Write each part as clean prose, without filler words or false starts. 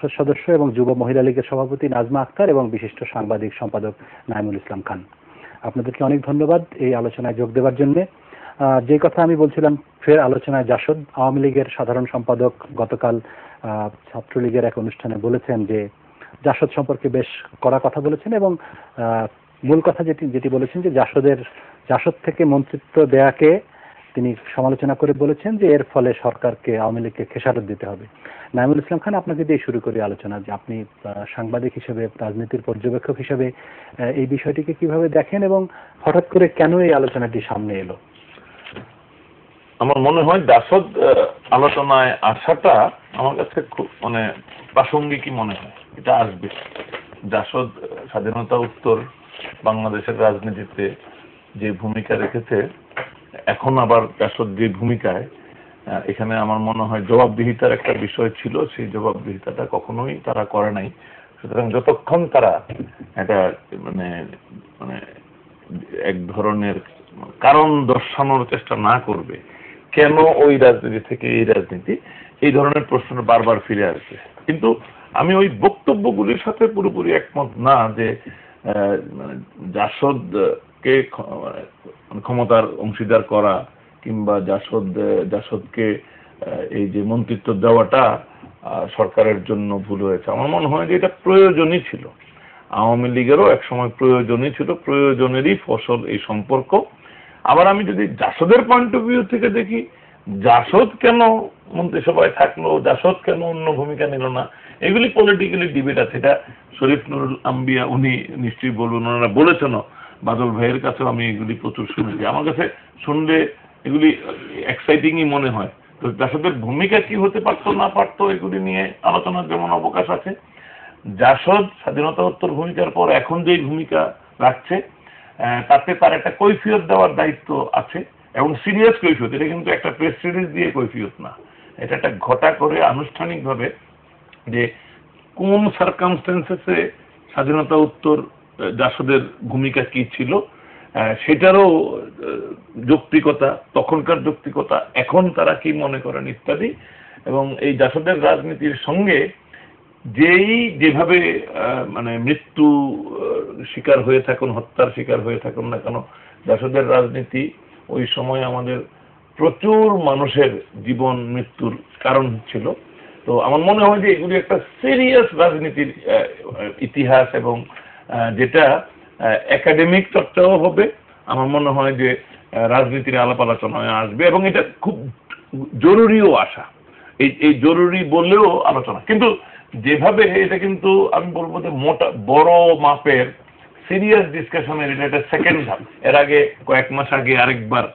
জাসদ সদস্য এবং যুব মহিলা লীগের সভাপতি নাজমা আক্তার এবং বিশিষ্ট সাংবাদিক সম্পাদক নাইমুল ইসলাম খান। আপনাদেরকে অনেক ধন্যবাদ এই আলোচনায় যোগ দেওয়ার জন্য। যে কথা আমি বলছিলাম, ফের আলোচনায় জাসদ। আওয়ামী লীগের সাধারণ সম্পাদক গতকাল ছাত্রলীগের এক অনুষ্ঠানে বলেছেন যে জাসদ সম্পর্কে বেশ কড়া কথা বলেছেন এবং মূল কথা যেটি বলেছেন যে জাসদ থেকে মন্ত্রিত্ব দেয়াকে তিনি সমালোচনা করে বলেছেন যে এর ফলে সরকারকে, আওয়ামী লীগকে খেসারত দিতে হবে। নাইমুল ইসলাম খান, আপনাকে দিয়ে শুরু করি আলোচনা, যে আপনি সাংবাদিক হিসেবে, রাজনীতির পর্যবেক্ষক হিসেবে এই বিষয়টিকে কিভাবে দেখেন এবং হঠাৎ করে কেন এই আলোচনাটি সামনে এলো? আমার মনে হয় জাসদ আলোচনায় আসাটা আমার কাছে খুব প্রাসঙ্গিকই মনে হয়। এটা আসবে। জাসদ স্বাধীনতা উত্তর বাংলাদেশের রাজনীতিতে যে ভূমিকা রেখেছে, এখন আবার জাসদ যে ভূমিকায়, এখানে আমার মনে হয় জবাবদিহিতার একটা বিষয় ছিল, সেই জবাবদিহিতাটা কখনোই তারা করে নাই। সুতরাং যতক্ষণ তারা একটা এক ধরনের কারণ দর্শানোর চেষ্টা না করবে, কেন ওই রাজনীতি থেকে এই রাজনীতি, এই ধরনের প্রশ্ন বারবার ফিরে আসবে। কিন্তু আমি ওই বক্তব্যগুলির সাথে পুরোপুরি একমত না যে জাসদকে ক্ষমতার অংশীদার করা কিংবা জাসদকে এই যে মন্ত্রিত্ব দেওয়াটা সরকারের জন্য ভুল হয়েছে। আমার মনে হয় যে এটা প্রয়োজনই ছিল। আওয়ামী লীগেরও একসময় প্রয়োজনই ছিল, প্রয়োজনেরই ফসল এই সম্পর্ক। আবার আমি যদি জাসদের পয়েন্ট অফ ভিউ থেকে দেখি, জাসদ কেন মন্ত্রিসভায় থাকলো, জাসদ কেন অন্য ভূমিকা নিল না, এগুলি পলিটিক্যালি ডিবেট আছে। এটা শরীফ নুরুল আম্বিয়া উনি নিশ্চয়ই বলবেন, ওনারা বলেছেন। বাদল ভাইয়ের কাছেও আমি এগুলি প্রচুর শুনেছি। আমার কাছে শুনলে এগুলি এক্সাইটিংই মনে হয়। তো জাসদের ভূমিকা কি হতে পারতো না পারতো, এগুলি নিয়ে আলোচনার যেমন অবকাশ আছে। জাসদ স্বাধীনতা উত্তর ভূমিকার পর এখন যেই ভূমিকা রাখছে, তাতে তার একটা কৈফিয়ত দেওয়ার দায়িত্ব আছে এবং সিরিয়াস কৈফিয়ত। এটা কিন্তু একটা প্রেস রিলিজ দিয়ে কৈফিয়ত না, এটা একটা ঘটা করে আনুষ্ঠানিকভাবে যে কোন সার্কামস্টেন্সেসে স্বাধীনতা উত্তর জাসদের ভূমিকা কি ছিল, সেটারও যৌক্তিকতা, তখনকার যৌক্তিকতা, এখন তারা কি মনে করেন ইত্যাদি। এবং এই জাসদের রাজনীতির সঙ্গে যেভাবে মৃত্যু শিকার হয়ে থাকুন, হত্যার শিকার হয়ে থাকুন না কেন, জাসদের রাজনীতি ওই সময় আমাদের প্রচুর মানুষের জীবন মৃত্যুর কারণ ছিল। তো আমার মনে হয় যে এগুলি একটা সিরিয়াস রাজনীতির ইতিহাস এবং যেটা একাডেমিক চর্চাও হবে। আমার মনে হয় যে রাজনীতির আলাপ আলোচনায় আসবে এবং এটা খুব জরুরিও আসা, এই জরুরি বললেও আলোচনা। কিন্তু যেভাবে এটা কিন্তু আমি বলবো যে বড় মাপের সিরিয়াস ডিসকাশনের এটা একটা সেকেন্ড ধাপ। এর আগে কয়েক মাস আগে আরেকবার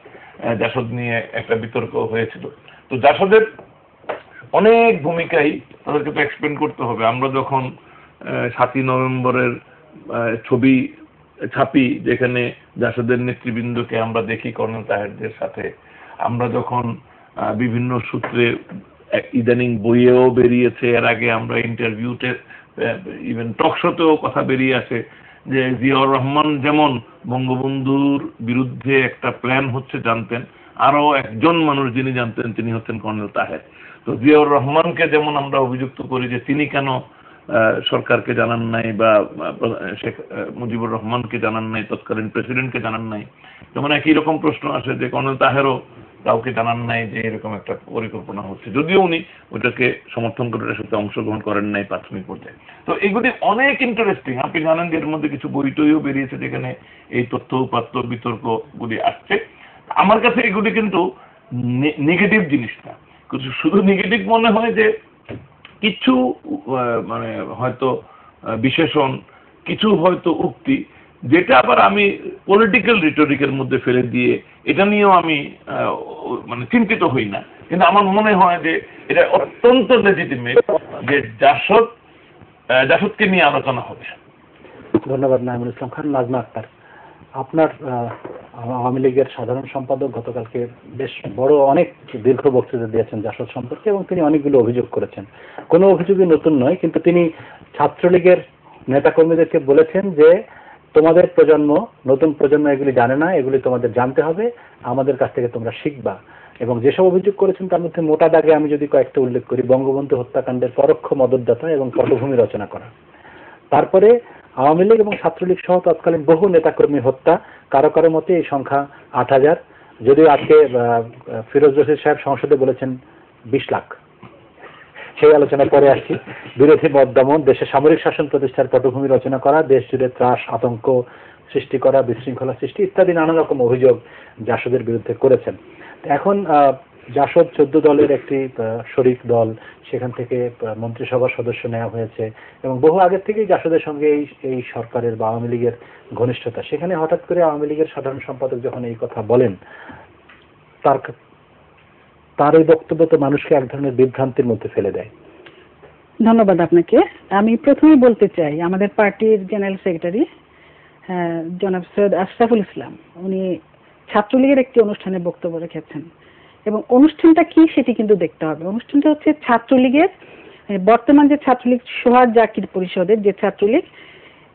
জাসদ নিয়ে একটা বিতর্ক হয়েছিল। তো জাসদের অনেক ভূমিকাই তাদেরকে তো এক্সপ্লেন করতে হবে। আমরা যখন 7ই নভেম্বরের ছবি ছাপি, যেখানে জাসদের নেতৃবৃন্দকে আমরা দেখি কর্নেল তাহেরদের সাথে, আমরা যখন বিভিন্ন সূত্রে ইদানিং বইয়েও বেরিয়েছে, এর আগে আমরা ইন্টারভিউতে, ইভেন টকশোতেও কথা বেরিয়ে আসে যে জিয়াউর রহমান যেমন বঙ্গবন্ধুর বিরুদ্ধে একটা প্ল্যান হচ্ছে জানতেন, আরো একজন মানুষ যিনি জানতেন তিনি হচ্ছেন কর্নেল তাহের। তো জিয়াউর রহমানকে যেমন আমরা অভিযুক্ত করি যে তিনি কেন সরকারকে জানান নাই বা শেখ মুজিবুর রহমানকে জানান নাই, তৎকালীন প্রেসিডেন্টকে জানান নাই, যেমন একই রকম প্রশ্ন আসে যে কর্নেল তাহেরও কাউকে জানান নাই যে এরকম একটা পরিকল্পনা হচ্ছে, যদিও উনি ওটাকে সমর্থন করে এটার সাথে অংশগ্রহণ করেন নাই প্রাথমিক পর্যায়ে। তো এগুলি অনেক ইন্টারেস্টিং। আপনি জানেন যে এর মধ্যে কিছু বই টইও বেরিয়েছে যেখানে এই তথ্য উপাত্ত বিতর্কগুলি আসছে। আমার কাছে এগুলি কিন্তু নেগেটিভ জিনিস না, শুধু নেগেটিভ মনে হয় যে কিছু হয়তো বিশেষণ, কিছু হয়তো উক্তি, যেটা আবার আমি পলিটিক্যাল রিটরিকের মধ্যে ফেলে দিয়ে এটা নিয়েও আমি চিন্তিত হই না। কিন্তু আমার মনে হয় যে এটা অত্যন্ত লেজিটিমেট যে জাসদকে নিয়ে আলোচনা হবে। ধন্যবাদ নাইমুল ইসলাম খান। নাজমা আক্তার, আপনার আওয়ামী লীগের সাধারণ সম্পাদক গতকালকে বেশ বড় অনেক দীর্ঘ বক্তৃতা দিয়েছেন জাসদ সম্পর্কে এবং তিনি অনেকগুলো অভিযোগ করেছেন। কোনো অভিযোগই নতুন নয়, কিন্তু তিনি ছাত্রলীগের নেতাকর্মীদেরকে বলেছেন যে তোমাদের প্রজন্ম, নতুন প্রজন্ম এগুলি জানে না, এগুলি তোমাদের জানতে হবে, আমাদের কাছ থেকে তোমরা শিখবা। এবং যেসব অভিযোগ করেছেন তার মধ্যে মোটা দাগে আমি যদি কয়েকটা উল্লেখ করি, বঙ্গবন্ধু হত্যাকাণ্ডের পরোক্ষ মদতদাতা এবং পটভূমি রচনা করা, তারপরে আওয়ামী লীগ এবং ছাত্রলীগ সহ তৎকালীন বহু নেতাকর্মী হত্যা, কারো কারো মতে এই সংখ্যা ৮,০০০, যদিও আজকে ফিরোজ রশিদ সাহেব সংসদে বলেছেন ২০ লাখ, সেই আলোচনায় পরে আসছি। বিরোধী মত দমন, দেশে সামরিক শাসন প্রতিষ্ঠার পটভূমি রচনা করা, দেশ জুড়ে ত্রাস আতঙ্ক সৃষ্টি করা, বিশৃঙ্খলা সৃষ্টি ইত্যাদি নানা রকম অভিযোগ জাসদের বিরুদ্ধে করেছেন। এখন জাসদ 14 দলের একটি শরিক দল, সেখান থেকে মন্ত্রিসভার সদস্য নেওয়া হয়েছে এবং বহু আগের থেকেই জাসদের সঙ্গে এই সরকারের বা আওয়ামী লীগের ঘনিষ্ঠতা। সেখানে হঠাৎ করে আওয়ামী লীগের সাধারণ সম্পাদক যখন এই কথা বলেন, তার এই বক্তব্য তো মানুষকে এক ধরনের বিভ্রান্তির মধ্যে ফেলে দেয়। ধন্যবাদ আপনাকে। আমি প্রথমেই বলতে চাই, আমাদের পার্টির জেনারেল সেক্রেটারি জনাব সৈয়দ আশরাফুল ইসলাম, উনি ছাত্রলীগের একটি অনুষ্ঠানে বক্তব্য রেখেছেন এবং অনুষ্ঠানটা কি সেটি কিন্তু দেখতে হবে। অনুষ্ঠানটা হচ্ছে ছাত্রলীগের, বর্তমান যে ছাত্রলীগ সোহাগ জাকির পরিষদের যে ছাত্রলীগ,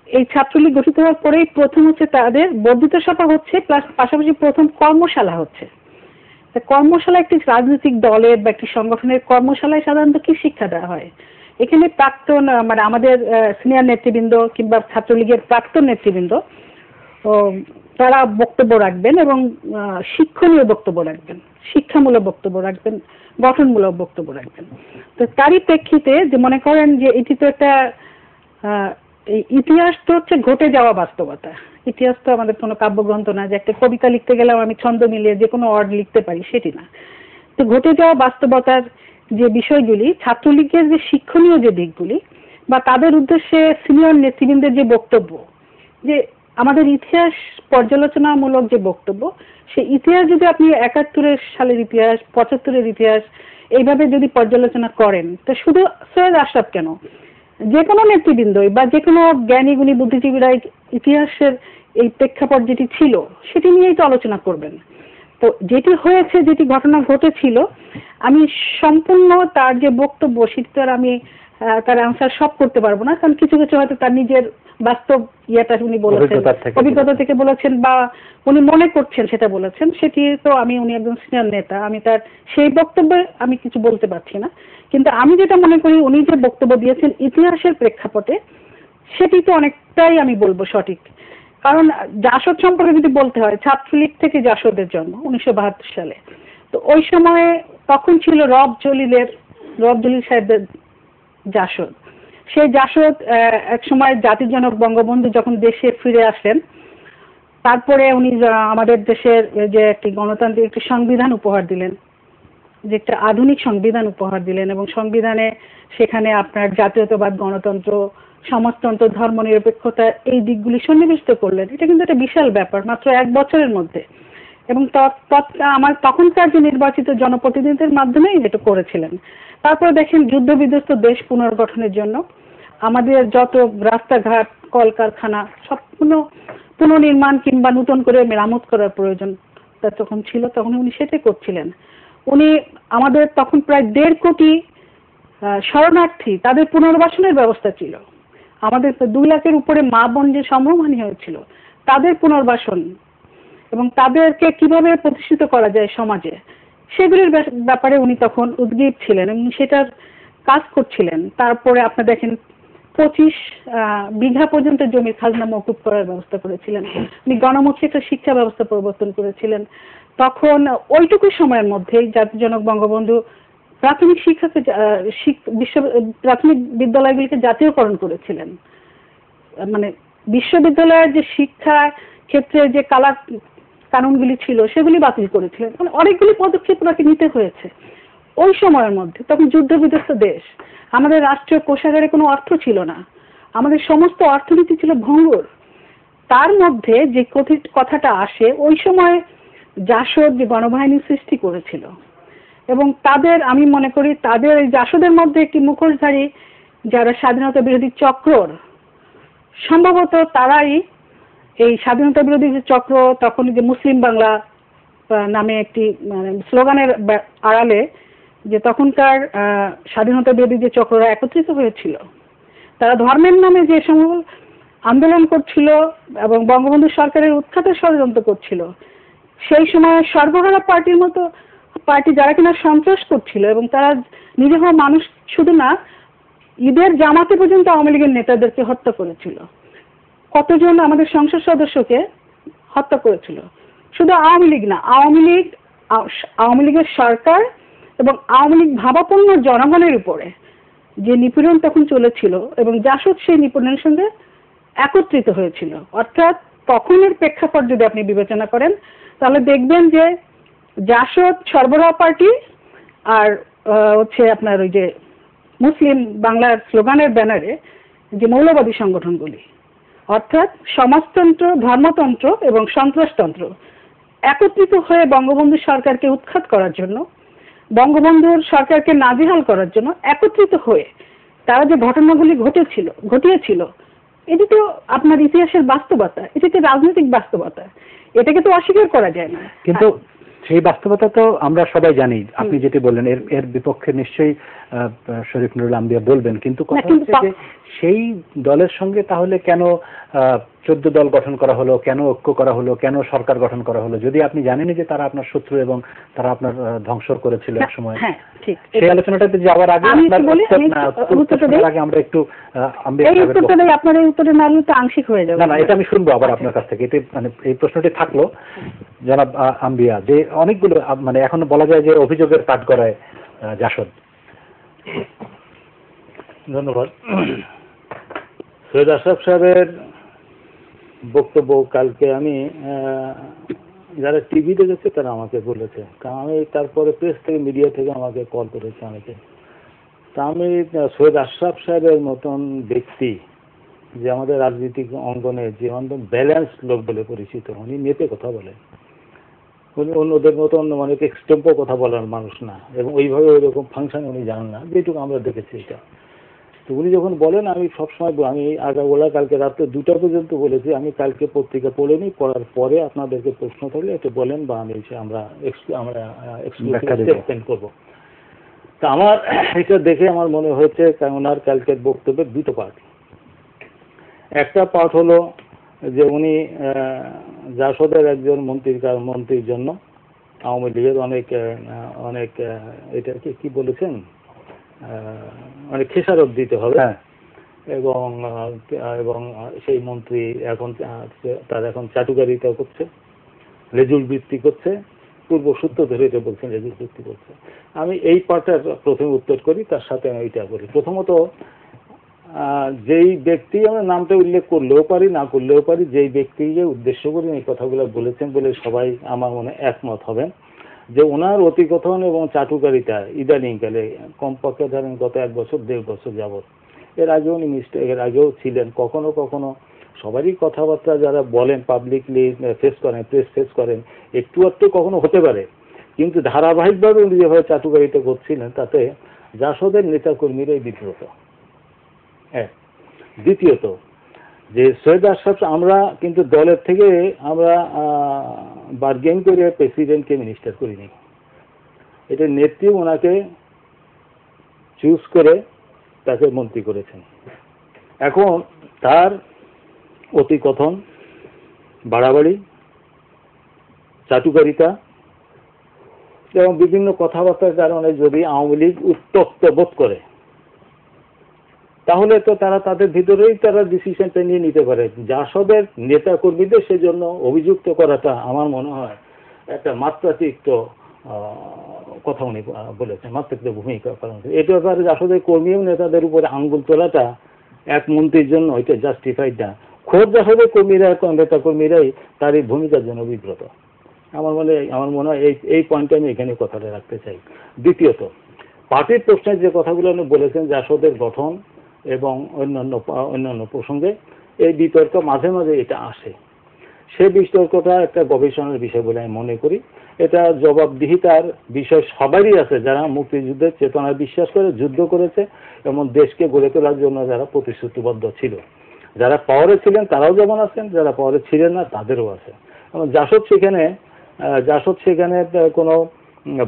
এই ছাত্রলীগ গঠিত হওয়ার পরেই প্রথম হচ্ছে তাদের বর্ধিত সভা হচ্ছে, প্লাস পাশাপাশি প্রথম কর্মশালা হচ্ছে। কর্মশালা একটি রাজনৈতিক দলের বা একটি সংগঠনের কর্মশালায় সাধারণত কি শিক্ষা দেওয়া হয়? এখানে প্রাক্তন মানে আমাদের সিনিয়র নেতৃবৃন্দ কিংবা ছাত্রলীগের প্রাক্তন নেতৃবৃন্দ তারা বক্তব্য রাখবেন এবং শিক্ষণীয় বক্তব্য রাখবেন, শিক্ষামূলক বক্তব্য রাখবেন, গঠনমূলক বক্তব্য রাখবেন। তো তারই প্রেক্ষিতে যে মনে করেন যে এটি তো একটা ইতিহাস তো হচ্ছে ঘটে যাওয়া বাস্তবতা। ইতিহাস তো আমাদের কোনো কাব্যগ্রন্থ না যে একটা কবিতা লিখতে গেলেও আমি ছন্দ মিলিয়ে যে কোনো ওয়ার্ড লিখতে পারি, সেটি না। তো ঘটে যাওয়া বাস্তবতার যে বিষয়গুলি, ছাত্রলীগের যে শিক্ষণীয় যে দিকগুলি বা তাদের উদ্দেশ্যে সিনিয়র নেতৃবৃন্দের যে বক্তব্য, যে আমাদের ইতিহাস পর্যালোচনামূলক যে বক্তব্য, সেই ইতিহাস যদি আপনি ৭১ সালের ইতিহাস, ৭৫-এর ইতিহাস এইভাবে যদি পর্যালোচনা করেন, তো শুধু সৈয়দ আশরাফ কেন, যে কোনো নেতৃবৃন্দই বা যে কোনো জ্ঞানী গুণী বুদ্ধিজীবীরা ইতিহাসের এই প্রেক্ষাপট যেটি ছিল সেটি নিয়েই তো আলোচনা করবেন। তো যেটি হয়েছে, যেটি ঘটনা ঘটেছিল, আমি সম্পূর্ণ তার যে বক্তব্য সেটি তো আর আমি তার আনসার সব করতে পারবো না, কারণ কিছু কিছু হয়তো তার নিজের বাস্তব ইয়েটা উনি বলেছেন, অভিজ্ঞতা থেকে বলেছেন বা উনি মনে করছেন সেটা বলেছেন, সেটি তো উনি একজন সিনিয়র নেতা, আমি তার সেই বক্তব্যে আমি কিছু বলতে পারছি না। কিন্তু আমি যেটা মনে করি উনি যে বক্তব্য দিয়েছেন ইতিহাসের প্রেক্ষাপটে, সেটি তো অনেকটাই আমি বলবো সঠিক। কারণ জাসদ সম্পর্কে যদি বলতে হয়, ছাত্রলীগ থেকে জাসদের জন্ম 1972 সালে। তো ওই সময়ে তখন ছিল রব জলিল সাহেবের জাসদ। সেই জাসদ এক সময় জাতির জনক বঙ্গবন্ধু যখন দেশে ফিরে আসেন, তারপরে উনি আমাদের দেশের যে একটি গণতান্ত্রিক একটি সংবিধান উপহার দিলেন, যে একটা আধুনিক সংবিধান উপহার দিলেন এবং সংবিধানে সেখানে আপনার জাতীয়তাবাদ, গণতন্ত্র, সমাজতন্ত্র, ধর্মনিরপেক্ষতা এই দিকগুলি সন্নিবেশিত করলেন। এটা কিন্তু একটা বিশাল ব্যাপার মাত্র 1 বছরের মধ্যে, এবং তখনকার যে নির্বাচিত জনপ্রতিনিধিদের মাধ্যমেই এটা করেছিলেন। তারপরে দেখেন যুদ্ধ বিধ্বস্ত দেশ পুনর্গঠনের জন্য আমাদের যত রাস্তাঘাট, কলকারখানা সব পুনর্নির্মাণ কিংবা নতুন করে মেরামত করার প্রয়োজন যখন ছিল, তখন উনি সেটাই করছিলেন। উনি আমাদের তখন প্রায় 1.5 কোটি শরণার্থী, তাদের পুনর্বাসনের ব্যবস্থা ছিল। আমাদের 2 লাখের উপরে মা বোন যে সম্ভ্রমহানি হয়েছিল, তাদের পুনর্বাসন এবং তাদেরকে কিভাবে প্রতিষ্ঠিত করা যায় সমাজে, সেগুলির ব্যাপারে উনি তখন উদ্গ্রীব ছিলেন এবং সেটার কাজ করছিলেন। তারপরে আপনি দেখেন 25 বিঘা পর্যন্ত জমির খাজনা মওকুফ করার ব্যবস্থা করেছিলেন। উনি গণমুখী একটা শিক্ষা ব্যবস্থা প্রবর্তন করেছিলেন। তখন ওইটুকু সময়ের মধ্যেই জাতির জনক বঙ্গবন্ধু প্রাথমিক শিক্ষাকে প্রাথমিক বিদ্যালয়গুলিকে জাতীয়করণ করেছিলেন। মানে বিশ্ববিদ্যালয়ের যে শিক্ষা ক্ষেত্রে যে কানুনগুলি ছিল সেগুলি বাতিল করেছিলেন। মানে অনেকগুলি পদক্ষেপ ওনাকে নিতে হয়েছে ওই সময়ের মধ্যে। তখন যুদ্ধ বিধ্বস্ত দেশ, আমাদের রাষ্ট্রীয় কোষাগারে কোনো অর্থ ছিল না, আমাদের সমস্ত অর্থনীতি ছিল ভঙ্গুর। তার মধ্যে যে কথাটা আসে, ওই সময় জাসদ যে গণবাহিনী সৃষ্টি করেছিল এবং তাদের, আমি মনে করি তাদের এই জাসদের মধ্যে একটি মুখোশধারী যারা স্বাধীনতা বিরোধী চক্রর, সম্ভবত তারাই এই স্বাধীনতা বিরোধী যে চক্র, তখন যে মুসলিম বাংলা নামে একটি স্লোগানের আড়ালে যে তখনকার স্বাধীনতা বিরোধী যে চক্ররা একত্রিত হয়েছিল, তারা ধর্মের নামে যে সমস্ত আন্দোলন করছিল এবং বঙ্গবন্ধু সরকারের উৎখাতের ষড়যন্ত্র করছিল, সেই সময় সর্বহারা পার্টির মতো পার্টি যারা কিনা সন্ত্রাস করছিল, এবং তারা নিরীহ মানুষ শুধু না, ঈদের জামাতে পর্যন্ত আওয়ামী লীগের নেতাদেরকে হত্যা করেছিল। কতজন আমাদের সংসদ সদস্যকে হত্যা করেছিল। শুধু আওয়ামী লীগ না, আওয়ামী লীগের সরকার এবং আওয়ামী লীগ ভাবাপন্ন জনগণের উপরে যে নিপীড়ন তখন চলেছিল, এবং জাসদ সেই নিপীড়নের সঙ্গে একত্রিত হয়েছিল। অর্থাৎ তখনের প্রেক্ষাপট যদি আপনি বিবেচনা করেন, তাহলে দেখবেন যে জাসদ সরবরাহ পার্টি আর হচ্ছে আপনার ওই যে মুসলিম বাংলার স্লোগানের ব্যানারে যে মৌলবাদী সংগঠনগুলি, অর্থাৎ সমাজতন্ত্র, ধর্মতন্ত্র এবং সন্ত্রাসতন্ত্র একত্রিত হয়ে বঙ্গবন্ধু সরকারকে উৎখাত করার জন্য, বঙ্গবন্ধুর সরকারকে নাজেহাল করার জন্য একত্রিত হয়ে তারা যে ঘটনাগুলি ঘটিয়েছিল, এটি তো আপনার ইতিহাসের বাস্তবতা, এটি তো রাজনৈতিক বাস্তবতা, এটাকে তো অস্বীকার করা যায় না। কিন্তু সেই বাস্তবতা তো আমরা সবাই জানি। আপনি যেটি বললেন এর বিপক্ষে নিশ্চয়ই শরীফ নুরুল আম্বিয়া বলবেন, কিন্তু কথা হচ্ছে যে সেই দলের সঙ্গে তাহলে কেন 14 দল গঠন করা হলো, কেন ঐক্য করা হলো, কেন সরকার গঠন করা হলো, যদি আপনি জানেনই যে তারা আপনার শত্রু এবং তারা আপনার ধ্বংস করেছিল এক সময়। হ্যাঁ, ঠিক। সেই আলোচনাটাতে যাওয়ার আগে আমরা একটু আপনার এই উত্তরে না তো আংশিক হয়ে যাবে। না, এটা আমি শুনবো আবার আপনার কাছ থেকে। এটা মানে এই প্রশ্নটি থাকলো জনাব আম্বিয়া, যে অনেকগুলো মানে এখনো বলা যায় যে অভিযোগের কাঠগড়ায় জাসদ। ধন্যবাদ। সৈয়দ আশরাফ সাহেবের বক্তব্য কালকে আমি যারা টিভি দেখেছে তারা আমাকে বলেছে, কারণ আমি তারপরে প্রেস থেকে, মিডিয়া থেকে আমাকে কল করেছে অনেকে। তা আমি সৈয়দ আশরাফ সাহেবের মতন ব্যক্তি, যে আমাদের রাজনৈতিক অঙ্গনে যে ব্যালেন্স লোক বলে পরিচিত, উনি মেপে কথা বলেন, উনি অন্যদের মতন অনেক এক্সটেম্পো কথা বলার মানুষ না, এবং ওইভাবে ওইরকম ফাংশন উনি জানেন না, যেটুকু আমরা দেখেছি এটা। তো উনি যখন বলেন, আমি সবসময়, আমি আগাগোড়া কালকে রাত্রে 2টা পর্যন্ত বলেছি, আমি কালকে পত্রিকা পড়িনি, পড়ার পরে আপনাদেরকে প্রশ্ন থাকলে এটা বলেন, বা আমি আমরা এক্সপ্লেন করবো। তা আমার এটা দেখে আমার মনে হয়েছে ওনার কালকের বক্তব্যের 2টো পার্ট। একটা পার্ট হলো যে উনি জাসদের একজন মন্ত্রীর জন্য আওয়ামী লীগের অনেক এটাকে কি বলেছেন, অনেক খেসারত দিতে হবে, এবং সেই মন্ত্রী তার এখন চাটুকারিতা করছে, লেজুল বৃত্তি করছে, পূর্বসূত্র ধরে এটা বলছেন লেজুল বৃত্তি করছে। আমি এই পার্টটার প্রথমে উত্তর করি, তার সাথে আমি এটা বলি। প্রথমত, যেই ব্যক্তি, আমরা নামটা উল্লেখ করলেও পারি, না করলেও পারি, যেই ব্যক্তিকে উদ্দেশ্য করে এই কথাগুলো বলেছেন বলে সবাই আমার মনে একমত হবেন যে ওনার অতিকথন এবং চাটুকারিতা ইদানিংকালে, কমপক্ষে ধরেন গত 1 বছর 1.5 বছর যাবৎ, এর আগেও ছিলেন, কখনো কখনো সবারই কথাবার্তা যারা বলেন, পাবলিকলি ফেস করেন, প্রেস ফেস করেন, একটু কখনো হতে পারে, কিন্তু ধারাবাহিকভাবে উনি যেভাবে চাটুকারিতা করছিলেন, তাতে জাসদের নেতাকর্মীরাই বিব্রত। দ্বিতীয়ত, যে সৈয়দ আশরাফ, আমরা কিন্তু দলের থেকে আমরা বার্গেন করে প্রেসিডেন্টকে মিনিস্টার করিনি, এটা নেত্রী ওনাকে চুজ করে তাকে মন্ত্রী করেছেন। এখন তার অতিকথন, বাড়াবাড়ি, চাটুকারিতা এবং বিভিন্ন কথাবার্তার কারণে যদি আওয়ামী লীগ উত্তপ্ত বোধ করে, তাহলে তো তারা তাদের ভিতরেই তারা ডিসিশনটা নিয়ে নিতে পারে। জাসদের নেতা কর্মীদের সেজন্য অভিযুক্ত করাটা আমার মনে হয় একটা মাত্রাতিরিক্ত কথা উনি বলেছেন, মাত্রাতিরিক্ত ভূমিকা পালন করে। এটা ব্যাপারে জাসদের কর্মী এবং নেতাদের উপরে আঙ্গুল তোলাটা এক মন্ত্রীর জন্য এটা জাস্টিফাইড না। খোদ জাসদের কর্মীরা, নেতা কর্মীরাই তার এই ভূমিকার জন্য বিব্রত। আমার মনে হয় এই পয়েন্টে আমি এখানে কথাটা রাখতে চাই। দ্বিতীয়ত, পার্টির প্রশ্নের যে কথাগুলো উনি বলেছেন, জাসদের গঠন এবং অন্যান্য প্রসঙ্গে এই বিতর্ক মাঝে মাঝে এটা আসে। সে বিতর্কটা একটা গবেষণার বিষয় বলে আমি মনে করি। এটা জবাবদিহিতার বিষয় সবারই আছে, যারা মুক্তিযুদ্ধের চেতনায় বিশ্বাস করে, যুদ্ধ করেছে এবং দেশকে গড়ে তোলার জন্য যারা প্রতিশ্রুতিবদ্ধ ছিল। যারা পাওয়ারে ছিলেন তারাও যেমন আছেন, যারা পাওয়ারে ছিলেন না তাদেরও আছে। এবং জাসদ সেখানে কোনো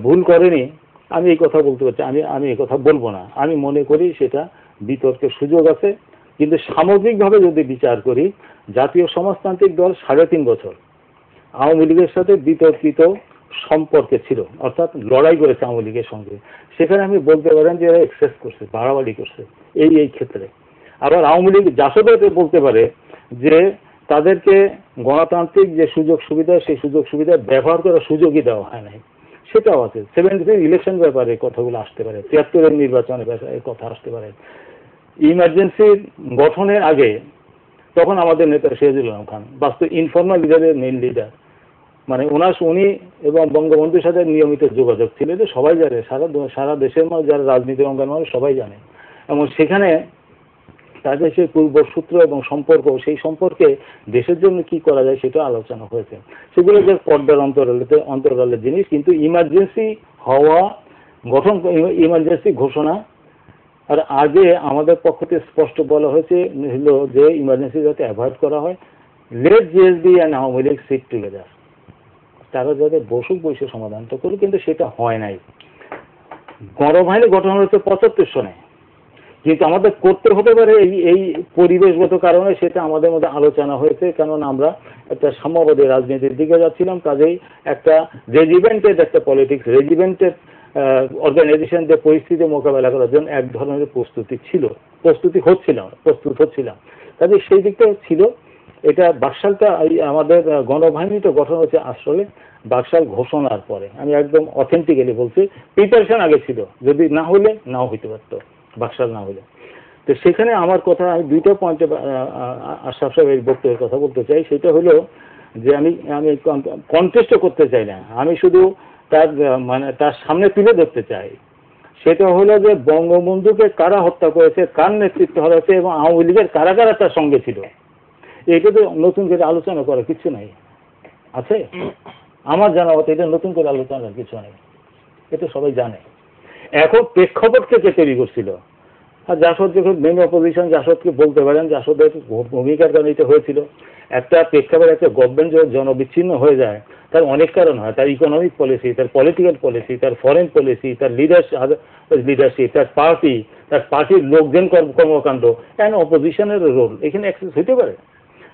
ভুল করেনি, আমি এই কথা বলতে পারছি, আমি এই কথা বলবো না। আমি মনে করি সেটা বিতর্কের সুযোগ আছে, কিন্তু সামগ্রিকভাবে যদি বিচার করি, জাতীয় সমাজতান্ত্রিক দল 3.5 বছর আওয়ামী লীগের সাথে বিতর্কিত সম্পর্কে ছিল, অর্থাৎ লড়াই করেছে আওয়ামী লীগের সঙ্গে, সেখানে আমি বলতে পারেন যে এরা এক্সেস করছে, বাড়াবাড়ি করছে এই ক্ষেত্রে। আবার আওয়ামী লীগ জাসদও বলতে পারে যে তাদেরকে গণতান্ত্রিক যে সুযোগ সুবিধা, সেই সুযোগ সুবিধা ব্যবহার করার সুযোগই দেওয়া হয় নাই, সেটাও আছে। 73 ইলেকশন ব্যাপারে কথাগুলো আসতে পারে, 73-এর নির্বাচনের ব্যাপারে কথা আসতে পারে। ইমার্জেন্সির গঠনের আগে তখন আমাদের নেতা সিরাজুল আলম খান বাস্তব ইনফর্মাল লিডারের মেইন লিডার, মানে উনি এবং বঙ্গবন্ধুর সাথে নিয়মিত যোগাযোগ ছিল, যে সবাই জানে, সারা দেশের মানুষ, যারা রাজনীতির অঙ্গন মানুষ সবাই জানে। এবং সেখানে তাদের সেই পূর্বসূত্র এবং সম্পর্ক, সেই সম্পর্কে দেশের জন্য কি করা যায় সেটা আলোচনা হয়েছে। সেগুলো যে পর্দার অন্তরালের জিনিস, কিন্তু ইমার্জেন্সি হওয়া, ইমার্জেন্সি ঘোষণা আর আগে আমাদের পক্ষ থেকে স্পষ্ট বলা হয়েছে যে ইমার্জেন্সি যাতে অ্যাভয়েড করা হয়, let GSB and Awami League sit together, তারা যাতে বসে সমাধানটা করলো, কিন্তু সেটা হয় নাই। গণবাহিনী গঠন হয়েছে 75 সনে, কিন্তু আমাদের করতে হতে পারে এই পরিবেশগত কারণে সেটা আমাদের মধ্যে আলোচনা হয়েছে, কারণ আমরা একটা সাম্যবাদী রাজনীতির দিকে যাচ্ছিলাম। কাজেই একটা রেজিমেন্টেড একটা পলিটিক্স, রেজিমেন্টেড অর্গানাইজেশন যে পরিস্থিতি মোকাবেলা করার জন্য এক ধরনের প্রস্তুত হচ্ছিলাম। কাজে সেই দিকটা ছিল। এটা বাকশালটা আমাদের গণবাহিনীটা গঠন হচ্ছে আসলে বাকশাল ঘোষণার পরে। আমি একদম অথেন্টিক্যালি বলছি, প্রিপারেশন আগে ছিল, যদি না হলে নাও হইতে পারতো, বাকশাল না হলে। তো সেখানে আমার কথা, আমি দুইটা পয়েন্টে আশরাফ সাহেবের বক্তব্যের কথা বলতে চাই। সেটা হলো যে আমি কন্টেস্টও করতে চাই না, আমি শুধু তার সামনে তুলে ধরতে চাই। সেটা হলো যে বঙ্গবন্ধুকে কারা হত্যা করেছে, কার নেতৃত্ব হয়েছে এবং আওয়ামী লীগের কারা কারা তার সঙ্গে ছিল, এটা তো নতুন করে আলোচনা করার কিছু নাই। আছে আমার জানা মতো এটা নতুন করে আলোচনার কিছু নেই, এটা সবাই জানে। এখন প্রেক্ষাপটকে কে তৈরি করছিল, আর জাসদ যখন মেন অপোজিশন, জাসদকে বলতে পারেন জাসদের ভূমিকার কারণে এটা হয়েছিল। একটা প্রেক্ষাপট, একটা গভর্নমেন্ট যখন জনবিচ্ছিন্ন হয়ে যায়, তার অনেক কারণ হয়। তার ইকোনমিক পলিসি, তার পলিটিক্যাল পলিসি, তার ফরেন পলিসি, তার লিডারশিপ, তার পার্টির লোকজন কর্মকাণ্ড, অ্যান্ড অপোজিশনের রোল এখানে অ্যাক্সেস হতে পারে।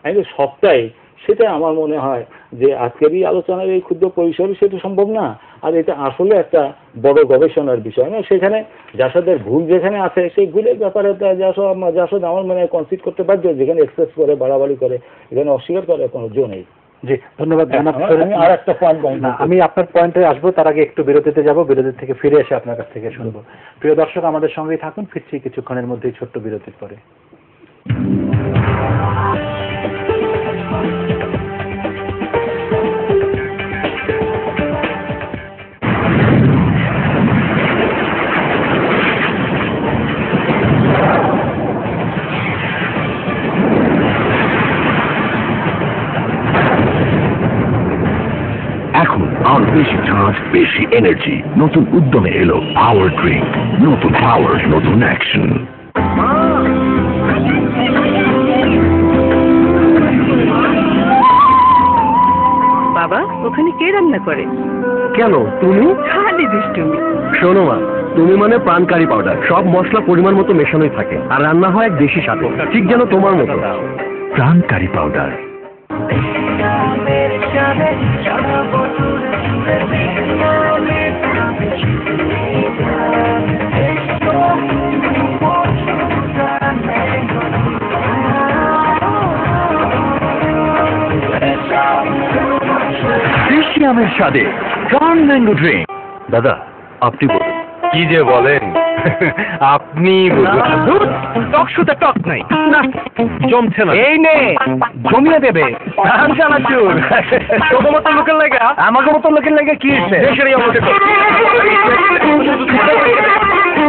আমি সবটাই, সেটা আমার মনে হয় যে আজকের এই আলোচনার এই ক্ষুদ্র পরিসরে সেটা সম্ভব না। আর এটা আসলে একটা বড় গবেষণার বিষয় না। সেখানে জাসদের ভুল যেখানে আছে, সেই ভুলের ব্যাপারে জাসদ আমার মনে হয় কনসিড করতে বাধ্য। যেখানে এক্সেস করে, বাড়াবাড়ি করে, এখানে অস্বীকার করার কোনো জো নেই। জি, ধন্যবাদ। আর একটা পয়েন্ট, আমি আপনার পয়েন্টে আসবো, তার আগে একটু বিরতিতে যাব, বিরতি থেকে ফিরে এসে আপনার কাছ থেকে শুনবো। প্রিয় দর্শক, আমাদের সঙ্গেই থাকুন, ফিরছি কিছুক্ষণের মধ্যেই ছোট্ট বিরতির পরে। এখন আর বেশি চার্জ, বেশি এনার্জি, নতুন উদ্যমে এলো পাওয়ার ড্রিঙ্ক। নতুন পাওয়ার, নতুন অ্যাকশন। বাবা, ওখানে কে রান্না করে? কেন, তুমি? খালি দুষ্টুমি। শোনো মা, তুমি মানে প্রাণকারী পাউডার, সব মশলা পরিমাণ মতো মেশানোই থাকে, আর রান্না হয় এক দেশি স্বাদে, ঠিক যেন তোমার মতো। প্রাণকারী পাউডার। আমের স্বাদে প্রাণ ম্যাঙ্গো ড্রিঙ্ক। দাদা, আপনি বলুন। কি যে বলেন, আপনি টক শুতে টক নাই না, জমছে না। এই নে, জমিয়ে দেবে। তোর মতো লোকের লাগে, আমাকে মতো লোকের লাগে কি দেশের এই অবস্থা।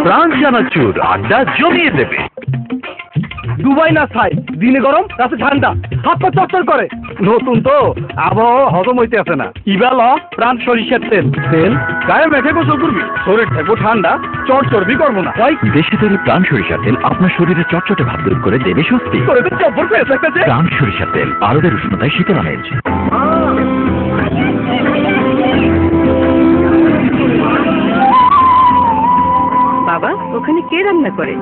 প্রাণ চানাচুর আড্ডা জমিয়ে দেবে। দুবাই না ছাই, দিনে গরম, রাতে ঠান্ডা, হাত পা চটচর করে। নতুন তো, আবহাওয়া হজম হইতে আছে না। ইবাল প্রাণ সরিষার তেল, গায়ে মেখে গোসল করবি, শরীর থাকবো ঠান্ডা, চটচর্বি করবো না। দেশে তৈরি প্রাণ সরিষার তেল আপনার শরীরে চটচটে ভাব দূর করে দেবে স্বস্তি। প্রাণ সরিষার তেল, আরবের উষ্ণতায় শীতল আমেজ। বাবা, ওখানে কে রান্না করে?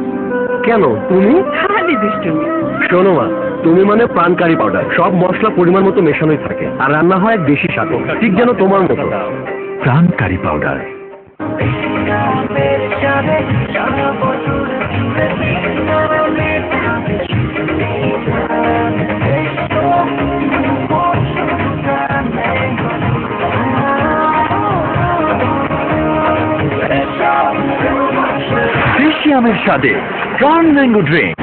কেন, তুমি? খালি দুষ্টুমি। শোনো মা, তুমি মানে প্রাণকারী পাউডার, সব মশলা পরিমাণ মতো মেশানোই থাকে, আর রান্না হয় এক দেশি স্বাদে, ঠিক যেন তোমার মতো। প্রাণ কারি পাউডার। দেশি আমের স্বাদে প্রাণ ম্যাঙ্গো ড্রিঙ্ক।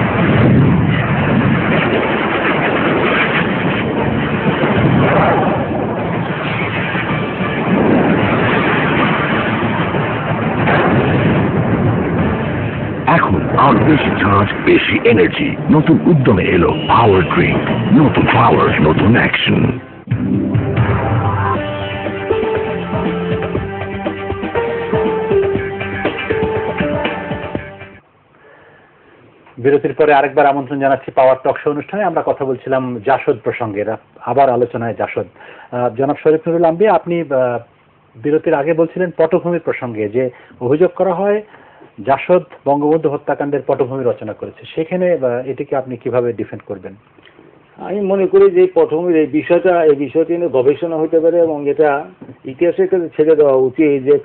এখন আর বেশি চার্জ, বেশি এনার্জি, নতুন উদ্যমে এলো পাওয়ার ড্রিঙ্ক। নতুন পাওয়ার, নতুন অ্যাকশন। বিরতির পরে আরেকবার আমন্ত্রণ জানাচ্ছি পাওয়ার টক শো অনুষ্ঠানে। আমরা কথা বলছিলাম জাসদ প্রসঙ্গে, আবার আলোচনায় জাসদ। জনাব শরীফ নুরুল আম্বিয়া, আপনি বিরতির আগে বলছিলেন পটভূমির প্রসঙ্গে, যে অভিযোগ করা হয় জাসদ বঙ্গবন্ধু হত্যাকাণ্ডের পটভূমি রচনা করেছে। সেখানে এটিকে আপনি কিভাবে ডিফেন্ড করবেন? আমি মনে করি যে পটভূমির এই বিষয়টি নিয়ে গবেষণা হতে পারে এবং এটা ইতিহাসের কাছে ছেড়ে দেওয়া উচিত যে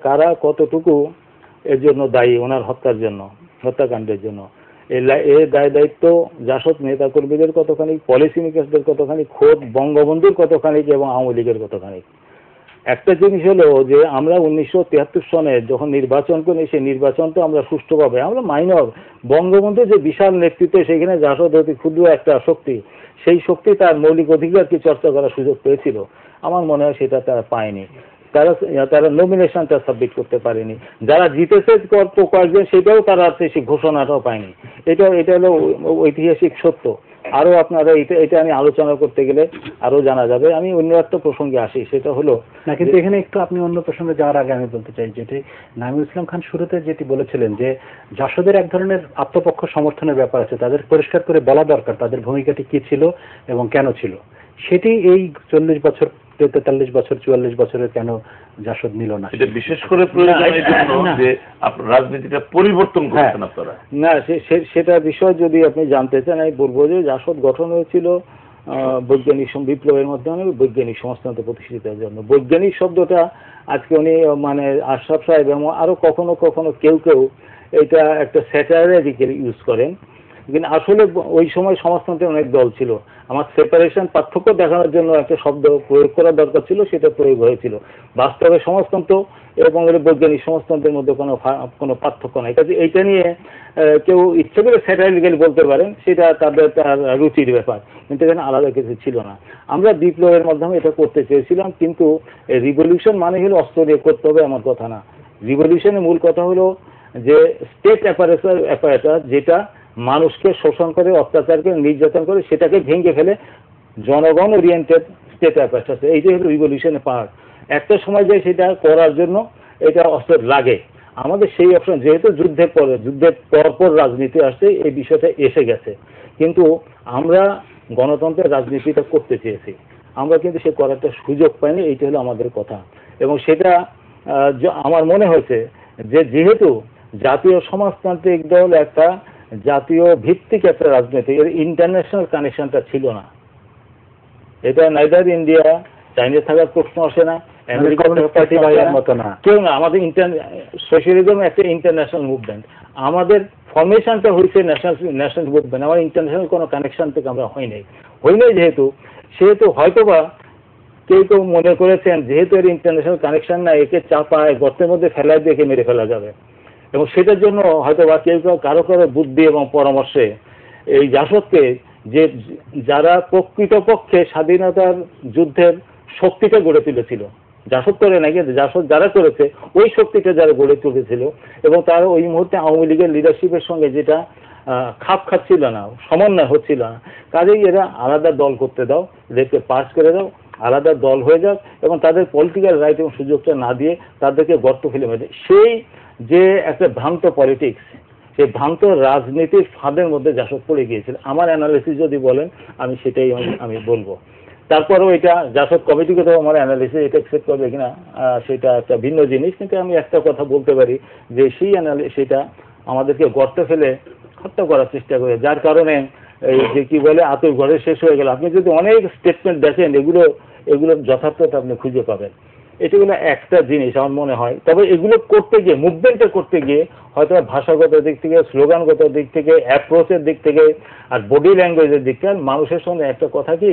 কারা কতটুকু এর জন্য দায়ী, ওনার হত্যাকাণ্ডের জন্য। এর দায়িত্ব জাসদ নেতাকর্মীদের কতখানি, পলিসি মেকারদের কতখানি, খোদ বঙ্গবন্ধুর কতখানি এবং আওয়ামী লীগের কতখানি। একটা জিনিস হলো যে আমরা 1973 সনে যখন নির্বাচন করি, সেই নির্বাচন তো আমরা সুষ্ঠুভাবে, আমরা মাইনর, বঙ্গবন্ধুর যে বিশাল নেতৃত্ব, সেখানে জাসদ অতি ক্ষুদ্র একটা শক্তি, সেই শক্তি তার মৌলিক অধিকারকে চর্চা করার সুযোগ পেয়েছিল। আমার মনে হয় সেটা তারা পায়নি। তারা নমিনেশনটা সাবমিট করতে পারেনি। যারা জিতেছে কয়েকজন, সেটাও তারা সেই ঘোষণাটাও পায়নি। এটা হলো ঐতিহাসিক সত্য। আরো আপনারা এটা আমি আলোচনা করতে গেলে আরো জানা যাবে। আমি অন্য একটা প্রসঙ্গে আসি, সেটা হলো না, কিন্তু এখানে একটু আপনি অন্য প্রসঙ্গে যাওয়ার আগে আমি বলতে চাই, যেটি নাঈমুল ইসলাম খান শুরুতে যেটি বলেছিলেন, যে জাসদের এক ধরনের আত্মপক্ষ সমর্থনের ব্যাপার আছে, তাদের পরিষ্কার করে বলা দরকার তাদের ভূমিকাটি কি ছিল এবং কেন ছিল। সেটি এই 40 বছর, 43 বছর, 44 বছরের কেন জাসদ নিল না? এটা বিশেষ করে প্রয়োজন এই জন্য যে আপনার রাজনীতিটা পরিবর্তন করছেন আপনারা। না, সেটা বিষয় যদি আপনি জানতে চান, আমি বলবো যে জাসদ গঠন হয়েছিল বৈজ্ঞানিক বিপ্লবের মাধ্যমে বৈজ্ঞানিক সমাজতন্ত্র প্রতিষ্ঠিতের জন্য। বৈজ্ঞানিক শব্দটা আজকে উনি মানে আশরাফ সাহেব এবং আরো কখনো কখনো কেউ এটা একটা স্যাটায়ারের দিকে ইউজ করেন, কিন্তু আসলে ওই সময় সমাজতন্ত্রের অনেক দল ছিল। আমার সেপারেশন, পার্থক্য দেখানোর জন্য একটা শব্দ প্রয়োগ করা দরকার ছিল, সেটা প্রয়োগ হয়েছিল। বাস্তবে সমাজতন্ত্র এবং বৈজ্ঞানিক সমাজতন্ত্রের মধ্যে কোনো পার্থক্য নাই। কাজে এইটা নিয়ে কেউ ইচ্ছে করে স্যাটারিক্যালি বলতে পারেন, সেটা তার রুচির ব্যাপার, কিন্তু এখানে আলাদা কিছু ছিল না। আমরা বিপ্লবের মাধ্যমে এটা করতে চেয়েছিলাম, কিন্তু রিভলিউশন মানে হলো অস্ত্র দিয়ে করতে হবে এমন কথা না। রিভলিউশনের মূল কথা হলো যে স্টেট অ্যাপারেটাস যেটা মানুষকে শোষণ করে, অত্যাচার করে, নির্যাতন করে, সেটাকে ভেঙে ফেলে জনগণ ওরিয়েন্টেড স্টেট অ্যাপারেটাস। এইটাই হলো রিভলিউশনের পার্ট। একটা সময় যায় সেটা করার জন্য এটা অস্ত্র লাগে। আমাদের সেই অপশন, যেহেতু যুদ্ধের পর রাজনীতি আসছে, এই বিষয়টা এসে গেছে, কিন্তু আমরা গণতন্ত্রের রাজনীতিটা করতে চেয়েছি, আমরা কিন্তু সে করার একটা সুযোগ পাইনি। এইটা হলো আমাদের কথা। এবং সেটা আমার মনে হয়েছে যে যেহেতু জাতীয় সমাজতান্ত্রিক দল একটা জাতীয় ভিত্তিক একটা রাজনীতি, এর ইন্টারন্যাশনাল কানেকশনটা ছিল না। এটা নাইদার ইন্ডিয়া, চাইনা থাকার প্রশ্ন আসে না, আমেরিকার মতো না, কেউ না। আমাদের সোশ্যালিজম একটা ইন্টারন্যাশনাল মুভমেন্ট, আমাদের ফরমেশনটা হয়েছে ন্যাশনাল মুভমেন্ট। আমার ইন্টারন্যাশনাল কোনো কানেকশন থেকে আমরা হই নাই সেহেতু হয়তোবা কেউ মনে করেছেন যেহেতু এর ইন্টারন্যাশনাল কানেকশন না, একে চাপায় গর্তের মধ্যে ফেলায় দিয়ে একে মেরে ফেলা যাবে। এবং সেটার জন্য হয়তো বা কেউ কারো বুদ্ধি এবং পরামর্শে এই জাসদকে, যে যারা প্রকৃতপক্ষে স্বাধীনতার যুদ্ধের শক্তিটা গড়ে তুলেছিল, জাসদ করে নাকি, জাসদ যারা করেছে ওই শক্তিটা যারা গড়ে তুলেছিল, এবং তারা ওই মুহূর্তে আওয়ামী লীগের লিডারশিপের সঙ্গে যেটা খাপ খাচ্ছিল না, সমন্বয় হচ্ছিল না, কাজেই এরা আলাদা দল করতে দাও, এদেরকে পাস করে দাও, আলাদা দল হয়ে যাও, এবং তাদের পলিটিক্যাল রাইট এবং সুযোগটা না দিয়ে তাদেরকে গর্ত ফেলে মেরে, সেই যে একটা ভ্রান্ত পলিটিক্স, সেই ভ্রান্ত রাজনীতির ফাঁদের মধ্যে জাসদ পড়ে গিয়েছিল। আমার অ্যানালিসিস যদি বলেন, আমি সেটাই আমি বলবো। তারপরেও এটা জাসদ কমিটিকে তো আমার অ্যানালিসিস এটা অ্যাকসেপ্ট করবে কিনা সেটা একটা ভিন্ন জিনিস, কিন্তু আমি একটা কথা বলতে পারি যে সেই সেটা আমাদেরকে গর্তে ফেলে হত্যা করার চেষ্টা করে, যার কারণে এই যে কি বলে আতর ঘরে শেষ হয়ে গেল। আপনি যদি অনেক স্টেটমেন্ট দেখেন, এগুলো যথার্থতা আপনি খুঁজে পাবেন। এগুলো একটা জিনিস আমার মনে হয়। তবে এগুলো করতে গিয়ে, মুভমেন্টটা করতে গিয়ে হয়তো ভাষাগত দিক থেকে, স্লোগানগত দিক থেকে, অ্যাপ্রোচের দিক থেকে, আর বডি ল্যাঙ্গুয়েজের দিক থেকে, মানুষের সঙ্গে একটা কথা কি,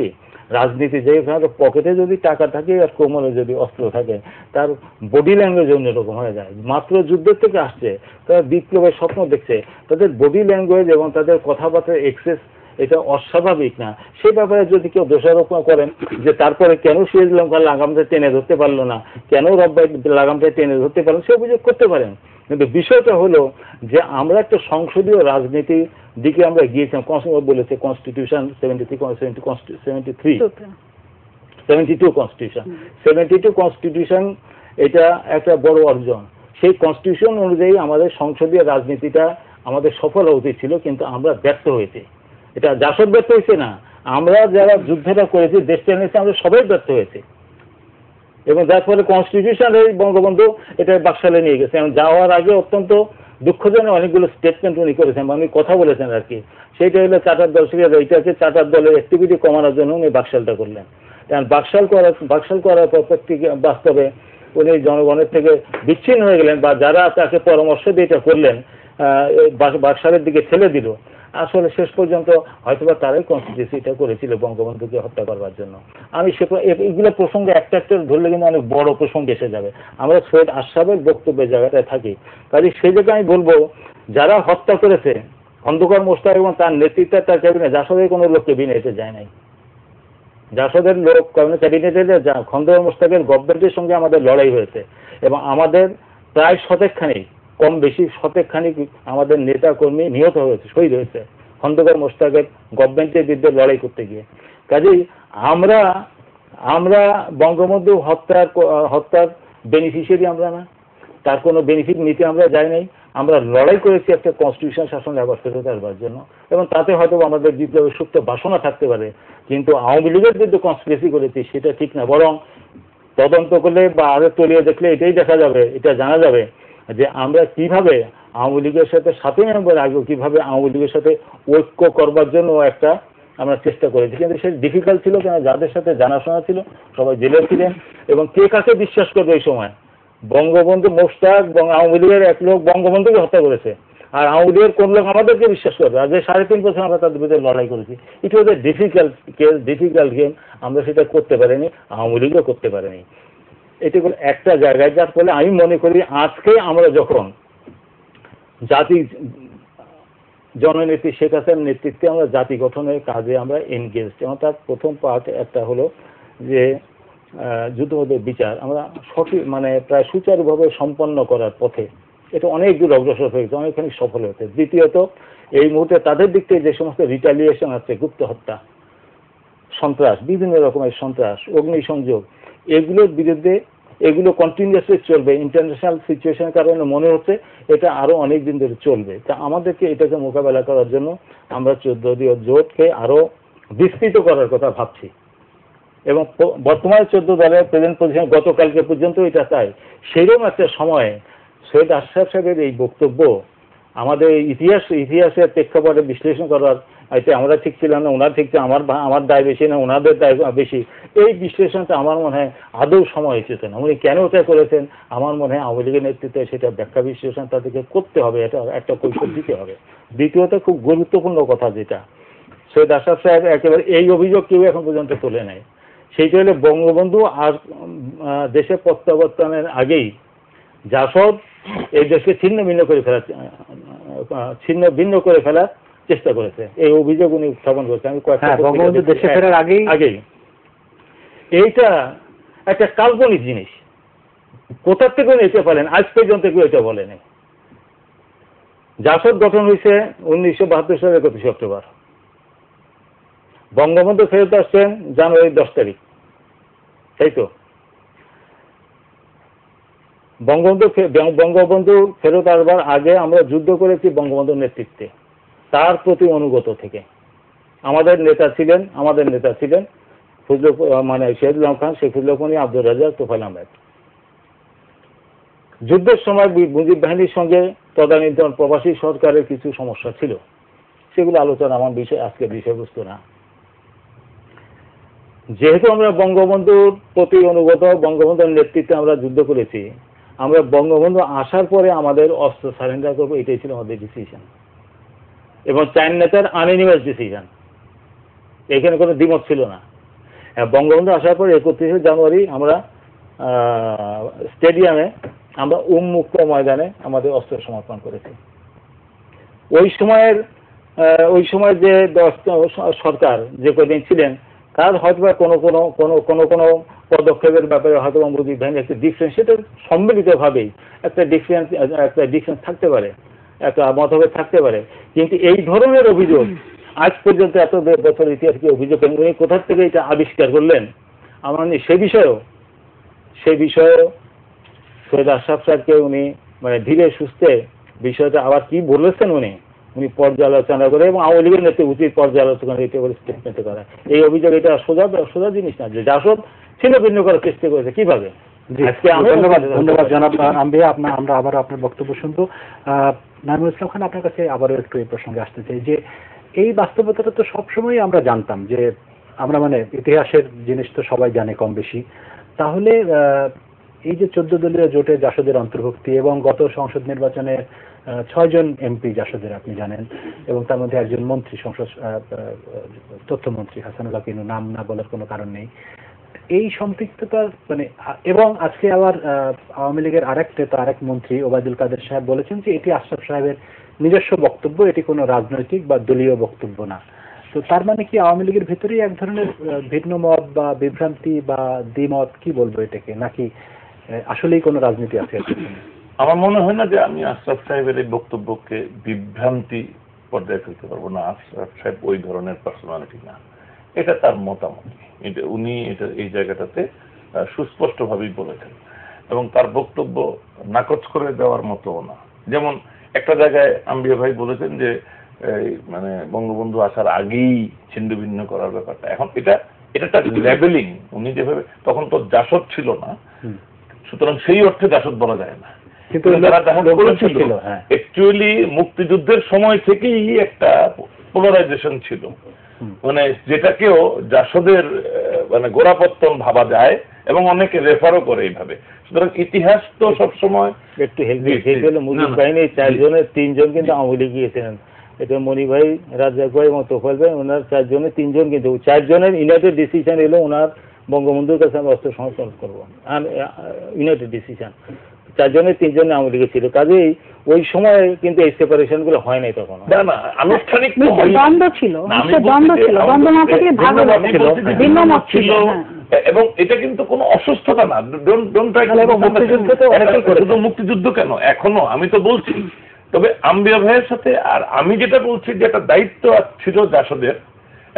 রাজনীতি যেখানে পকেটে যদি টাকা থাকে আর কোমরে যদি অস্ত্র থাকে, তার বডি ল্যাঙ্গুয়েজ অন্যরকম হয়ে যায়। মাত্র যুদ্ধের থেকে আসছে, তারা বিপ্লবের স্বপ্ন দেখছে, তাদের বডি ল্যাঙ্গুয়েজ এবং তাদের কথাবার্তার এক্সেস এটা অস্বাভাবিক না। সে ব্যাপারে যদি কেউ দোষারোপ করেন যে তারপরে কেন সিরাজুল খান লাগামটা টেনে ধরতে পারলো না, কেন রব্বাই লাগামটা টেনে ধরতে পারলো, সে অভিযোগ করতে পারেন। কিন্তু বিষয়টা হলো যে আমরা একটা সংসদীয় রাজনীতির দিকে আমরা গিয়েছিলাম। বলেছে কনস্টিটিউশন 72 কনস্টিটিউশন, 72 কনস্টিটিউশন, এটা একটা বড় অর্জন। সেই কনস্টিটিউশন অনুযায়ী আমাদের সংসদীয় রাজনীতিটা আমাদের সফল হওয়া উচিত ছিল, কিন্তু আমরা ব্যর্থ হয়েছি। এটা জাসদ ব্যর্থ হয়েছে না, আমরা যারা যুদ্ধটা করেছি, দেশটা নিয়েছি, আমরা সবাই ব্যর্থ হয়েছে। এবং যার ফলে কনস্টিটিউশন এই বঙ্গবন্ধু এটা বাকশালে নিয়ে গেছে। এবং যাওয়ার আগে অত্যন্ত দুঃখজনক অনেকগুলো স্টেটমেন্ট উনি করেছেন, উনি কথা বলেছেন আর কি। সেইটা হলো চার্টার দল থেকে এইটাকে চার্টার দলের অ্যাক্টিভিটি কমানোর জন্য উনি বাকশালটা করলেন। কারণ বাকশাল করার পর বাস্তবে উনি জনগণের থেকে বিচ্ছিন্ন হয়ে গেলেন, বা যারা তাকে পরামর্শ দিয়ে এটা করলেন, বাকশালের দিকে ঠেলে দিল। আসলে শেষ পর্যন্ত হয়তোবা তারাই কনস্টিটিউশনটা করেছিল বঙ্গবন্ধুকে হত্যা করবার জন্য। আমি এগুলো প্রসঙ্গে একটা ধরলে কিন্তু অনেক বড় প্রসঙ্গ এসে যাবে। আমরা সৈয়দ আশরাফের বক্তব্যের জায়গাটায় থাকি, কাজে সেই জায়গায় আমি বলবো যারা হত্যা করেছে খন্দকার মোশতাক এবং তার নেতৃত্বে তার ক্যাবিনেট, জাসদের কোনো লোক ক্যাবিনেটে যায় নাই। জাসদের লোক ক্যাবিনেটে খন্দকার মোশতাকের গভর্নমেন্টের সঙ্গে আমাদের লড়াই হয়েছে, এবং আমাদের প্রায় শতেকখানিক, কম বেশি শতেকখানিক আমাদের নেতা কর্মী নিহত হয়েছে, শহীদ হয়েছে খন্দকার মোশতাকের গভর্নমেন্টের বিরুদ্ধে লড়াই করতে গিয়ে। কাজেই আমরা বঙ্গবন্ধু হত্যার বেনিফিশিয়ারি আমরা না, তার কোনো বেনিফিট নিতে আমরা যাই নাই। আমরা লড়াই করেছি একটা কনস্টিটিউশন শাসন আবার ফেরত আসবার জন্য, এবং তাতে হয়তো আমাদের বিপ্লবের সুপ্ত বাসনা থাকতে পারে। কিন্তু আওয়ামী লীগের বিরুদ্ধে কনস্পিরেসি করেছি সেটা ঠিক না। বরং তদন্ত করলে বা আরো তলিয়ে দেখলে এটাই দেখা যাবে, এটা জানা যাবে যে আমরা কিভাবে আওয়ামী লীগের সাথে 7ই নভেম্বর আগেও কিভাবে আওয়ামী লীগের সাথে ঐক্য করবার জন্য একটা আমরা চেষ্টা করেছি। কিন্তু সেটা ডিফিকাল্ট ছিল, কেন যাদের সাথে জানাশোনা ছিল সবাই জেলে ছিলেন, এবং কে কাকে বিশ্বাস করবে এই সময়। বঙ্গবন্ধু মোশতাক এবং আওয়ামী লীগের এক লোক বঙ্গবন্ধুকে হত্যা করেছে, আর আওয়ামী লীগের কোন লোক আমাদেরকে বিশ্বাস করবে? আর যে 3.5 বছর আমরা তাদের বিরুদ্ধে লড়াই করেছি, ইট ওয়াজ এ ডিফিকাল্ট গেম। আমরা সেটা করতে পারিনি, আওয়ামী লীগও করতে পারেনি। এটি একটা জায়গায়, যার ফলে আমি মনে করি আজকে আমরা যখন জাতি জননেত্রী শেখ হাসিনার নেতৃত্বে আমরা জাতি গঠনের কাজে আমরা এনগেজ, এবং তার প্রথম পার্ট একটা হলো যে যুদ্ধপথের বিচার আমরা সঠিক প্রায় সুচারুভাবে সম্পন্ন করার পথে এটা অনেক দূর অগ্রসর হয়েছে, অনেকখানি সফল হয়েছে। দ্বিতীয়ত, এই মুহূর্তে তাদের দিক থেকে যে সমস্ত রিটালিয়েশন আছে, গুপ্ত হত্যা, সন্ত্রাস, বিভিন্ন রকমের সন্ত্রাস, অগ্নিসংযোগ, এগুলোর বিরুদ্ধে এগুলো কন্টিনিউয়াসলি চলবে। ইন্টারন্যাশনাল সিচুয়েশনের কারণে মনে হচ্ছে এটা আরো অনেক দিন ধরে চলবে। তা আমাদেরকে এটাকে মোকাবেলা করার জন্য আমরা 14 দলীয় জোটকে আরো বিস্তৃত করার কথা ভাবছি, এবং বর্তমানে 14 দলের প্রেজেন্ট পজিশন গতকালকে পর্যন্ত এটা তাই। সেরকম একটা সময়ে সৈয়দ আশরাফ সাহেবের এই বক্তব্য আমাদের ইতিহাসের প্রেক্ষাপটে বিশ্লেষণ করার, এটা আমরা ঠিক ছিলাম না, ওনার ঠিক ছিল, আমার দায় বেশি না, ওনাদের দায় বেশি, এই বিশ্লেষণটা আমার মনে হয় আদৌ সময় এসেছে না। উনি কেন ওটা করেছেন আমার মনে হয় আওয়ামী লীগের নেতৃত্বে সেটা ব্যাখ্যা বিশ্লেষণ তাদেরকে করতে হবে, এটা একটা কৈফিয়ত দিতে হবে। দ্বিতীয়ত, খুব গুরুত্বপূর্ণ কথা যেটা সৈয়দ আশরাফ সাহেব একেবারে এই অভিযোগ কেউ এখন পর্যন্ত তোলে নাই, সেইটা হলে বঙ্গবন্ধু আর দেশে প্রত্যাবর্তনের আগেই জাসদ এই দেশকে ছিন্ন ভিন্ন করে ফেলার চেষ্টা করেছে, এই অভিযোগ উনি উত্থাপন করেছে। আমি বঙ্গবন্ধু দেশে ফেরার আগেই এইটা একটা কাল্পনিক জিনিস, কোথার থেকে উনি এটা বলেন, আজ পর্যন্ত কেউ এটা বলেনি। জাসদ গঠন হয়েছে 1972 সালের 31 অক্টোবর, বঙ্গবন্ধু ফেরত আসছেন জানুয়ারির 10 তারিখ, তাই তো? বঙ্গবন্ধু ফেরত আসবার আগে আমরা যুদ্ধ করেছি বঙ্গবন্ধুর নেতৃত্বে, তার প্রতি অনুগত থেকে। আমাদের নেতা ছিলেন শহীদুল খান, শেখুল্লাহ খনি, আব্দুর রাজ্জাক, তোফায়েল আহমেদ। যুদ্ধের সময় মুজিব বাহিনীর সঙ্গে তদানীন্তন প্রবাসী সরকারের কিছু সমস্যা ছিল, সেগুলো আলোচনা আমার আজকের বিষয়বস্তু না। যেহেতু আমরা বঙ্গবন্ধুর প্রতি অনুগত, বঙ্গবন্ধুর নেতৃত্বে আমরা যুদ্ধ করেছি, আমরা বঙ্গবন্ধু আসার পরে আমাদের অস্ত্র সারেন্ডার করবো, এটাই ছিল আমাদের ডিসিশন, এবং চার নেতার আনএনিমাস ডিসিশন, এখানে কোনো দ্বিমত ছিল না। বঙ্গবন্ধু আসার পরে 31 জানুয়ারি আমরা স্টেডিয়ামে, আমরা উন্মুক্ত ময়দানে আমাদের অস্ত্র সমর্পণ করেছি। ওই সময়ের যে সরকার যে কদিন ছিলেন, তার হয়তো কোনো পদক্ষেপের ব্যাপারে হয়তো মুজিব বাহিনী একটা ডিফারেন্স, সেটা সম্মিলিতভাবেই একটা ডিফারেন্স থাকতে পারে, একটা মতভেদ থাকতে পারে, কিন্তু এই ধরনের অভিযোগ আজ পর্যন্ত এত বছর ইতিহাস কি অভিযোগ উনি কোথা থেকে এটা আবিষ্কার করলেন, আমার সে বিষয়েও সৈয়দ আশরাফ সাহেবকে উনি মানে ধীরে সুস্থে বিষয়টা আবার কি বলেছেন উনি পর্যালোচনা করে, এবং আওয়ামী লীগের নেতৃত্বে উচিত পর্যালোচনা এটা করে স্টেটমেন্ট করা। এই অভিযোগ এটা সোজা জিনিস না যে জাসদ ছিন্ন ভিন্ন করার চেষ্টা করেছে কিভাবে। ধন্যবাদ জনাব আম্বিয়া, আমরা আবার আপনার বক্তব্য শুনবো। নাইমুল ইসলাম খান, আপনার কাছে আবারও একটু এই প্রসঙ্গে আসতে চাই যে এই বাস্তবতাটা তো সবসময় আমরা জানতাম, যে আমরা মানে ইতিহাসের জিনিস তো সবাই জানে কম বেশি, তাহলে এই যে 14 দলীয় জোটে জাসদের অন্তর্ভুক্তি এবং গত সংসদ নির্বাচনে 6 জন এমপি জাসদের আপনি জানেন, এবং তার মধ্যে একজন মন্ত্রী, সংসদ তথ্যমন্ত্রী হাসানুল্লাহ কিনু, নাম না বলার কোনো কারণ নেই, এই সম্পৃক্ততা মানে, এবং আজকে আবার আওয়ামী লীগের আরেক মন্ত্রী ওবায়দুল কাদের সাহেব বলেছেন যে এটি আশরাফ সাহেবের নিজস্ব বক্তব্য, এটি কোনো রাজনৈতিক বা দলীয় বক্তব্য না। তো তার মানে কি আওয়ামী লীগের ভেতরেই এক ধরনের ভিন্ন মত বা বিভ্রান্তি বা দ্বিমত, কি বলবো এটাকে, নাকি আসলেই কোনো রাজনীতি আছে? আমার মনে হয় না যে আমি আশরাফ সাহেবের এই বক্তব্যকে বিভ্রান্তি পর্যায়ে ফেলতে পারবো না। আশরাফ সাহেব ওই ধরনের পার্সোনালিটি না, এটা তার মতামত, উনি এটা এই জায়গাটাতে সুস্পষ্টভাবেই বলেছেন, এবং তার বক্তব্য নাকচ করে দেওয়ার মতো না। যেমন একটা জায়গায় আম্বিয়া ভাই বলেছেন যে মানে বঙ্গবন্ধু আসার আগেই ছিন্ন ভিন্ন করার ব্যাপারটা, এখন এটা একটা লেবেলিং, উনি যেভাবে, তখন তো জাসদ ছিল না, সুতরাং সেই অর্থে জাসদ বলা যায় না, কিন্তু অ্যাকচুয়ালি মুক্তিযুদ্ধের সময় থেকেই একটা পোলারাইজেশন ছিল, মানে যেটাকেও জাসদের মানে গোড়াপত্তন ভাবা যায়, এবং অনেকে রেফারও করে এইভাবে। সুতরাং ইতিহাস তো সবসময় একটু মুজিব বাহিনী 4 জনের 3 জন কিন্তু আওয়ামী লীগ গিয়েছিলেন, এটা মনি ভাই, রাজ্জাক ভাই এবং তোফায়েল ভাই, ওনার 4 জনের 3 জন, কিন্তু 4 জনের ইউনাইটেড ডিসিশন এলো ওনার বঙ্গবন্ধুর কাছে আমি অস্ত্র সমর্পণ করবো, ইউনাইটেড ডিসিশন। 4 জনের 3 জন আওয়ামী লীগে ছিল, কাজেই ওই সময় কিন্তু এই সেপারেশন গুলো হয় নাই তখন। আনুষ্ঠানিক দ্বন্দ্ব ছিল, ছিল, এবং এটা কিন্তু কোনো অসুস্থতা না। মুক্তিযুদ্ধ কেন এখনো আমি তো বলছি, তবে আম্বিয়া ভাইয়ের সাথে আর আমি যেটা বলছি যে একটা দায়িত্ব ছিল জাসদের,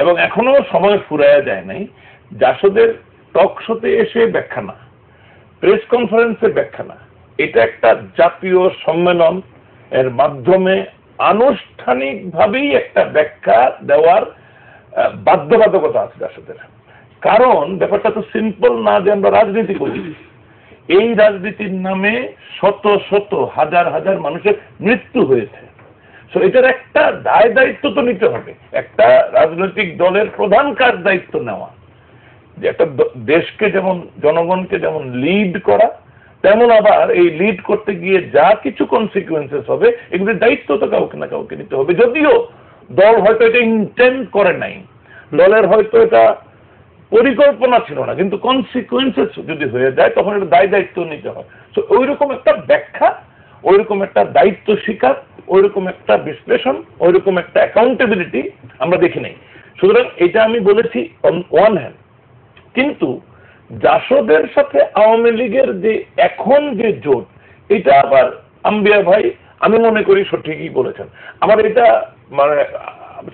এবং এখনো সময় ফুরাইয়া যায় নাই। জাসদের টক শোতে এসে ব্যাখ্যা না, প্রেস কনফারেন্সে ব্যাখ্যা না, এটা একটা জাতীয় সম্মেলন এর মাধ্যমে আনুষ্ঠানিকভাবেই একটা ব্যাখ্যা দেওয়ার বাধ্যবাধকতা আছে জাসদের। কারণ ব্যাপারটা তো সিম্পল না যে আমরা রাজনীতি করি, এই রাজনীতির নামে শত শত হাজার হাজার মানুষের মৃত্যু হয়েছে। তো এটার একটা দায়িত্ব তো নিতে হবে। একটা রাজনৈতিক দলের প্রধান কাজ দায়িত্ব নেওয়া, যে একটা দেশকে যেমন জনগণকে যেমন লিড করা, তেমন আবার এই লিড করতে গিয়ে যা কিছু কনসিকুয়েন্সেস হবে এগুলির দায়িত্ব তো কাউকে না কাউকে নিতে হবে। যদিও দল হয়তো এটা ইন্টেন্ড করে নাই, দলের হয়তো এটা পরিকল্পনা ছিল না, কিন্তু কনসিকুয়েন্সেস যদি হয়ে যায় তখন এটা দায়িত্ব নিতে হয়। তো ওইরকম একটা ব্যাখ্যা, ওইরকম একটা দায়িত্ব স্বীকার, ওইরকম একটা বিশ্লেষণ, ওইরকম একটা অ্যাকাউন্টেবিলিটি আমরা দেখি নাই। সুতরাং এটা আমি বলেছি অন ওয়ান হ্যান্ড, কিন্তু জাসদের সাথে আওয়ামী লীগের যে এখন যে জোট, এটা আবার আম্বিয়া ভাই আমি মনে করি সঠিকই বলেছেন। আমার এটা মানে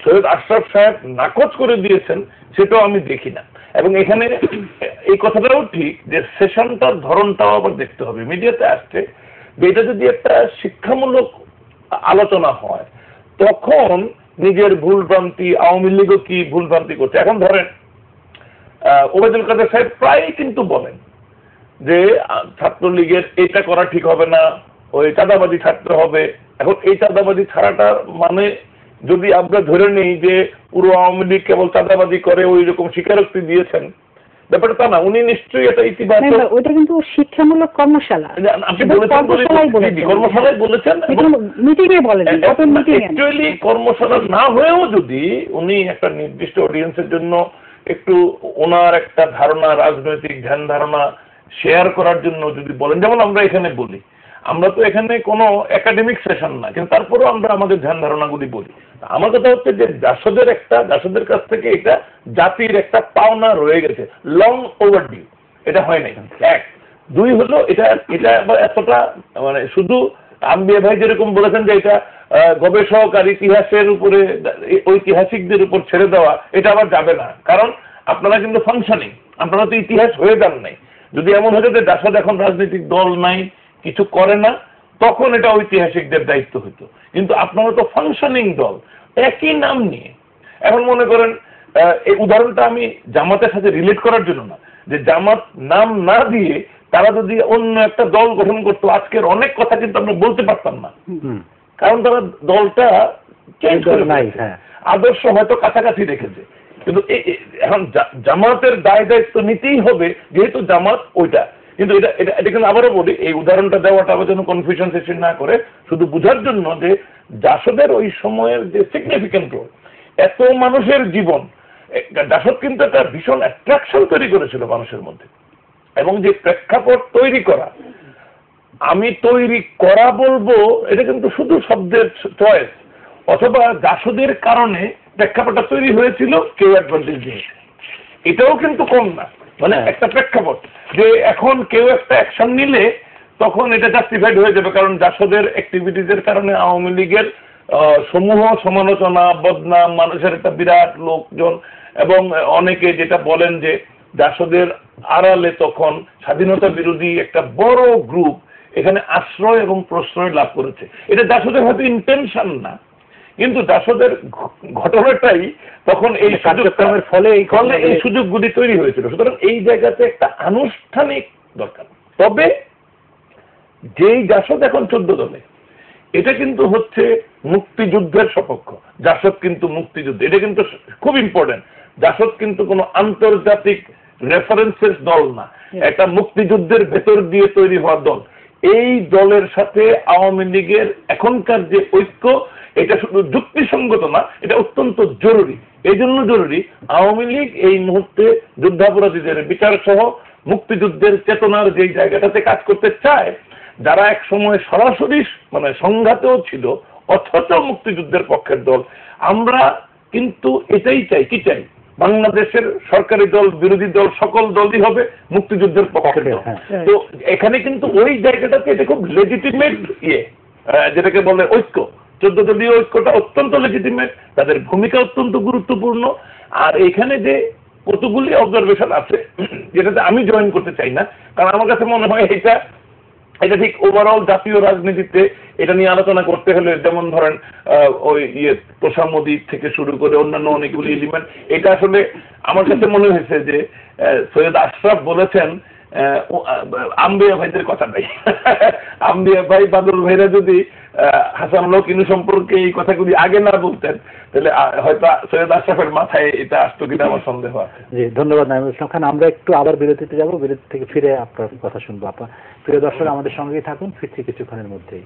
সৈয়দ আশরাফ সাহেব নাকচ করে দিয়েছেন সেটাও আমি দেখি না। এবং এখানে এই কথাটাও ঠিক যে সেশনটার ধরনটাও আবার দেখতে হবে। মিডিয়াতে আসছে যে এটা যদি একটা শিক্ষামূলক আলোচনা হয়, তখন নিজের ভুলভ্রান্তি, আওয়ামী লীগও কি ভুলভ্রান্তি করছে। এখন ধরেন ওবায়দুল কাদের সাহেব প্রায়ই কিন্তু বলেন যে ছাত্রলীগের এটা করা ঠিক হবে না, ওই চাঁদাবাজি ছাড়তে হবে। এখন এই চাঁদাবাজি ছাড়াটার মানে যদি আমরা ধরে নিই যে পুরো আওয়ামী লীগ কেবল চাঁদাবাজি করে ওই রকম স্বীকারোক্তি দিয়েছেন, ব্যাপারটা তা না। উনি নিশ্চয়ই এটা ইতিবাচক, ওটা কিন্তু শিক্ষামূলক কর্মশালা, আপনি কর্মশালায় বলেছেন, মিটিংয়ে বলেন। অ্যাকচুয়ালি কর্মশালা না হয়েও যদি উনি একটা নির্দিষ্ট অডিয়েন্সের জন্য একটু ওনার একটা ধারণা, রাজনৈতিক ধ্যান ধারণা শেয়ার করার জন্য যদি বলেন, যেমন আমরা এখানে বলি, আমরা তো এখানে কোনো একাডেমিক সেশন না, কিন্তু তারপরেও আমরা আমাদের ধ্যান ধারণাগুলি বলি। আমার কথা হচ্ছে যে জাসদের কাছ থেকে এটা জাতির একটা পাওনা রয়ে গেছে, লং ওভারডিউ, এটা হয় নাই। এক, দুই হলো এটা আবার এতটা মানে শুধু আম্বিয়া ভাই যেরকম বলেছেন যে এটা গবেষক আর ইতিহাসের উপরে, ঐতিহাসিকদের উপর ছেড়ে দেওয়া, এটা আবার যাবে না। কারণ আপনারা কিন্তু ফাংশনিং, আপনারা তো ইতিহাস হয়ে যান নাই। যদি এমন হতো যে জাসদ এখন রাজনৈতিক দল নাই, কিছু করে না, তখন এটা ঐতিহাসিকদের দায়িত্ব হতো। কিন্তু আপনারা তো ফাংশনিং দল, একই নাম নিয়ে। এখন মনে করেন এই উদাহরণটা আমি জামাতের সাথে রিলেট করার জন্য না, যে জামাত নাম না দিয়ে তারা যদি অন্য একটা দল গঠন করতো, আজকের অনেক কথা কিন্তু আমরা বলতে পারতাম না, কারণ তারা দলটা চেঞ্জ করে নাই, আদর্শ হয়তো কাছাকাছি রেখেছে। কিন্তু এখন জামাতের দায় দায়িত্ব নিতেই হবে, যেহেতু জামাত ওইটা। কিন্তু এটা কিন্তু আবারও বলি, এই উদাহরণটা দেওয়াটা আবার যেন কনফিউশন সৃষ্টি না করে, শুধু বোঝার জন্য যে জাসদের ওই সময়ের যে সিগনিফিক্যান্ট রোল, এত মানুষের জীবন, জাসদ কিন্তু একটা ভীষণ অ্যাট্রাকশন তৈরি করেছিল মানুষের মধ্যে। এবং যে প্রেক্ষাপট তৈরি করা, আমি তৈরি করা বলবো, এটা কিন্তু শুধু শব্দের চয়েস, অথবা জাসদের কারণে প্রেক্ষাপটটা তৈরি হয়েছিল কেউ অ্যাডভান্টেজ নিয়ে, এটাও কিন্তু কম না। মানে একটা প্রেক্ষাপট যে এখন কেউ একটা অ্যাকশন নিলে তখন এটা জাস্টিফাইড হয়ে যাবে, কারণ জাসদের অ্যাক্টিভিটিজের কারণে আওয়ামী লীগের সমূহ সমালোচনা, বদনাম, মানুষের একটা বিরাট লোকজন, এবং অনেকে যেটা বলেন যে জাসদের আড়ালে তখন স্বাধীনতা বিরোধী একটা বড় গ্রুপ এখানে আশ্রয় এবং প্রশ্রয় লাভ করেছে। এটা জাসদের হয়তো ইন্টেনশন না, কিন্তু জাসদের ঘটনাটাই তখন এই কার্যক্রমের ফলে এই সুযোগগুলি তৈরি হয়েছিল। সুতরাং এই জায়গাতে একটা আনুষ্ঠানিক দরকার। তবে যেই জাসদ এখন 14 দলে, এটা কিন্তু হচ্ছে মুক্তিযুদ্ধের সপক্ষ। জাসদ কিন্তু মুক্তিযুদ্ধ, এটা কিন্তু খুব ইম্পর্টেন্ট। জাসদ কিন্তু কোনো আন্তর্জাতিক রেফারেন্সের দল না, একটা মুক্তিযুদ্ধের ভেতর দিয়ে তৈরি হওয়া দল। এই দলের সাথে আওয়ামী লীগের এখনকার যে ঐক্য, এটা শুধু যুক্তিসঙ্গত না, এটা অত্যন্ত জরুরি। এই জন্য জরুরি, আওয়ামী লীগ এই মুহূর্তে যুদ্ধাপরাধীদের বিচার সহ মুক্তিযুদ্ধের চেতনার যেই জায়গাটাতে কাজ করতে চায়, যারা এক সময় সরাসরি মানে সংঘাতেও ছিল অথচ মুক্তিযুদ্ধের পক্ষের দল, আমরা কিন্তু এটাই চাই। কি চাই? বাংলাদেশের সরকারি দল, বিরোধী দল, সকল দলই হবে মুক্তিযুদ্ধের পক্ষের দল। তো এখানে কিন্তু ওই জায়গাটাতে এটা খুব লেজিটিমেট যেটাকে বলে ঐক্য, 14 দলীয় ঐক্যটা অত্যন্ত লেজিটিমেট, তাদের ভূমিকা অত্যন্ত গুরুত্বপূর্ণ। আর এখানে যে কতগুলি অবজারভেশন আছে যেটাতে আমি জয়েন করতে চাই না, কারণ আমার কাছে মনে হয় এটা ঠিক ওভারঅল জাতীয় রাজনীতিতে এটা নিয়ে আলোচনা করতে হলে, যেমন ধরেন ওই তোষামোদী থেকে শুরু করে অন্যান্য অনেকগুলি এলিমেন্ট, এটা আসলে আমার কাছে মনে হয়েছে যে সৈয়দ আশরাফ বলেছেন আম্বিয়া ভাইদের কথা নাই। আম্বিয়া ভাই, বাদল ভাইরা যদি হাসান লোকিনু সম্পর্কে এই কথাগুলি আগে না বলতেন, তাহলে হয়তো সৈয়দ আশরাফের মাথায় এটা আসতো কিনা আমার সন্দেহ আছে। জি, ধন্যবাদ নাঈমুল ইসলাম খান। আমরা একটু আবার বিরতিতে যাব, বিরতি থেকে ফিরে আপনার কথা শুনবো। আপনার প্রিয় দর্শক, আমাদের সঙ্গেই থাকুন, ফিরছি কিছুক্ষণের মধ্যেই।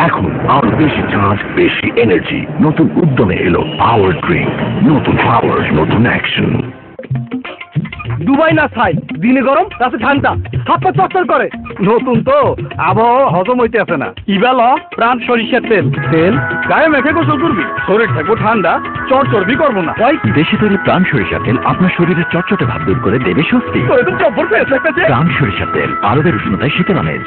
এখন আরো বেশি চার্জ, বেশি এনার্জি, নতুন উদ্যমে এলো পাওয়ার ড্রিঙ্ক। নতুন পাওয়ার, নতুন অ্যাকশন। দুবাই না ছাই, দিনে গরম রাতে ঠান্ডা, হাত পা চটচট করে। নতুন তো, আবহাওয়া হজম হইতে আসে না। ইবেল প্রাণ সরিষার তেল, তেল গায়ে মেখে গোসল করবি, শরীর থাকবো ঠান্ডা, চর্বি করবো না। দেশে তৈরি প্রাণ সরিষার তেল আপনার শরীরে চটচটে ভাব দূর করে দেবে স্বস্তি। প্রাণ সরিষার তেল, আরবের উষ্ণতায় শীতল আমেজ।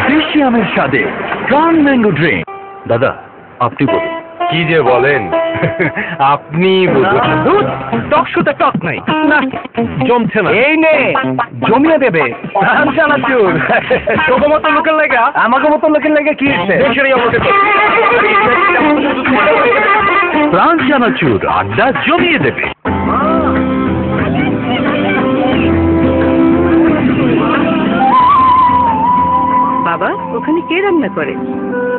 দেশি আমের স্বাদে প্রাণ ম্যাঙ্গো ড্রিঙ্ক। দাদা, আপনি বলুন। কি যে বলেন, আপনি দুধ টক শুতে টক নাই না, জমছে না। এই নে জমিয়ে দেবে প্রাণ চানাচুর। তোর মতো লোকের লেগা আমাকে মতো লোকের লেগে কি হচ্ছে? প্রাণ চানাচুর আড্ডা জমিয়ে দেবে। বাবা, ওখানে কে রান্না করে?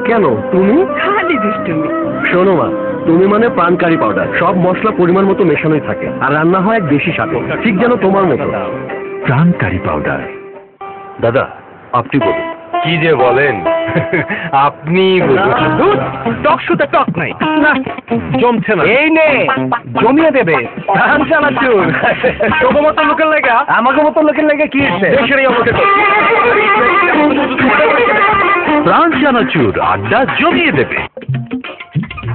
কেন তুমি? খালি দুষ্টুমি। শোনো মা, তুমি মানে প্রাণকারী পাউডার। সব মশলা পরিমাণ মতো মেশানোই থাকে, আর রান্না হয় এক দেশি স্বাদে, ঠিক যেন তোমার মতো। প্রাণকারী পাউডার। দাদা, আপনি বলুন। কি যে বলেন, আপনি দুধ টক শুতে টক নাই না, জমছে না। এই নে জমিয়ে দেবে প্রাণ চানাচুর। তোর মতো লোকের লেগা আমাকে মতো লোকের লেগে কি হচ্ছে? প্রাণ চানাচুর আড্ডা জমিয়ে দেবে।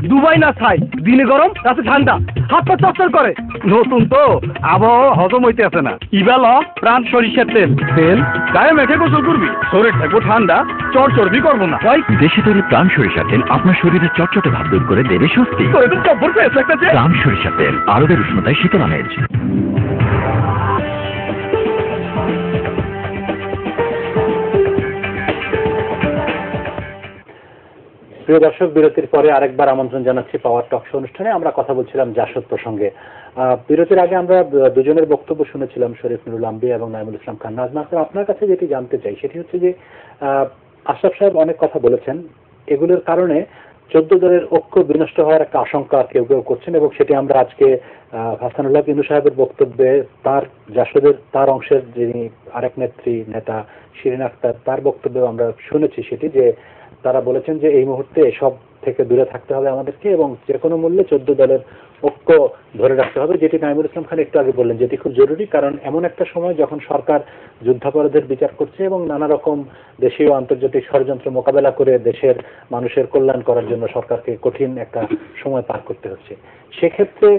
দুবাই না ছাই, দিনে গরম রাতে ঠান্ডা, হাত পা চচ্চর করে। নতুন তো আবহাওয়া হজম হইতে আছে না। ইবাল প্রাণ সরিষার তেল, তেল গায়ে মেখে গোসল করবি, শরীর থাকবো ঠান্ডা, চর্বি করবো না। দেশে তৈরি প্রাণ সরিষা তেল আপনার শরীরে চটচটে ভাব দূর করে দেবে স্বস্তি। প্রাণ সরিষা তেল, আরবের উষ্ণতায় শীতল আমেজ। প্রিয় দর্শক, বিরতির পরে আরেকবার আমন্ত্রণ জানাচ্ছি পাওয়ার টক শো অনুষ্ঠানে। আমরা কথা বলছিলাম জাসদ প্রসঙ্গে। বিরতির আগে আমরা দুজনের বক্তব্য শুনেছিলাম, শরীফ নুরুল আম্বিয়া এবং নাইমুল ইসলাম খান। নাজমা আক্তার, আপনার কাছে যেটি জানতে চাই সেটি হচ্ছে যে আশরাফ সাহেব অনেক কথা বলেছেন, এগুলোর কারণে 14 দলের ঐক্য বিনষ্ট হওয়ার একটা আশঙ্কা কেউ কেউ করছেন, এবং সেটি আমরা আজকে হাসানুল্লাহ বিনু সাহেবের বক্তব্যে, তার জাসদের তার অংশের যিনি আরেক নেতা শিরিন আক্তার, তার বক্তব্যে আমরা শুনেছি সেটি, যে তারা বলেছেন যে এই মুহূর্তে এসব থেকে দূরে থাকতে হবে আমাদেরকে, এবং যে কোনো মূল্যে 14 দলের ঐক্য ধরে রাখতে হবে, যেটি নাইমুল ইসলাম খান একটু আগে বললেন, যেটি খুব জরুরি। কারণ এমন একটা সময় যখন সরকার যুদ্ধাপরাধের বিচার করছে এবং নানা রকম দেশীয় আন্তর্জাতিক ষড়যন্ত্র মোকাবেলা করে দেশের মানুষের কল্যাণ করার জন্য সরকারকে কঠিন একটা সময় পার করতে হচ্ছে। সেক্ষেত্রে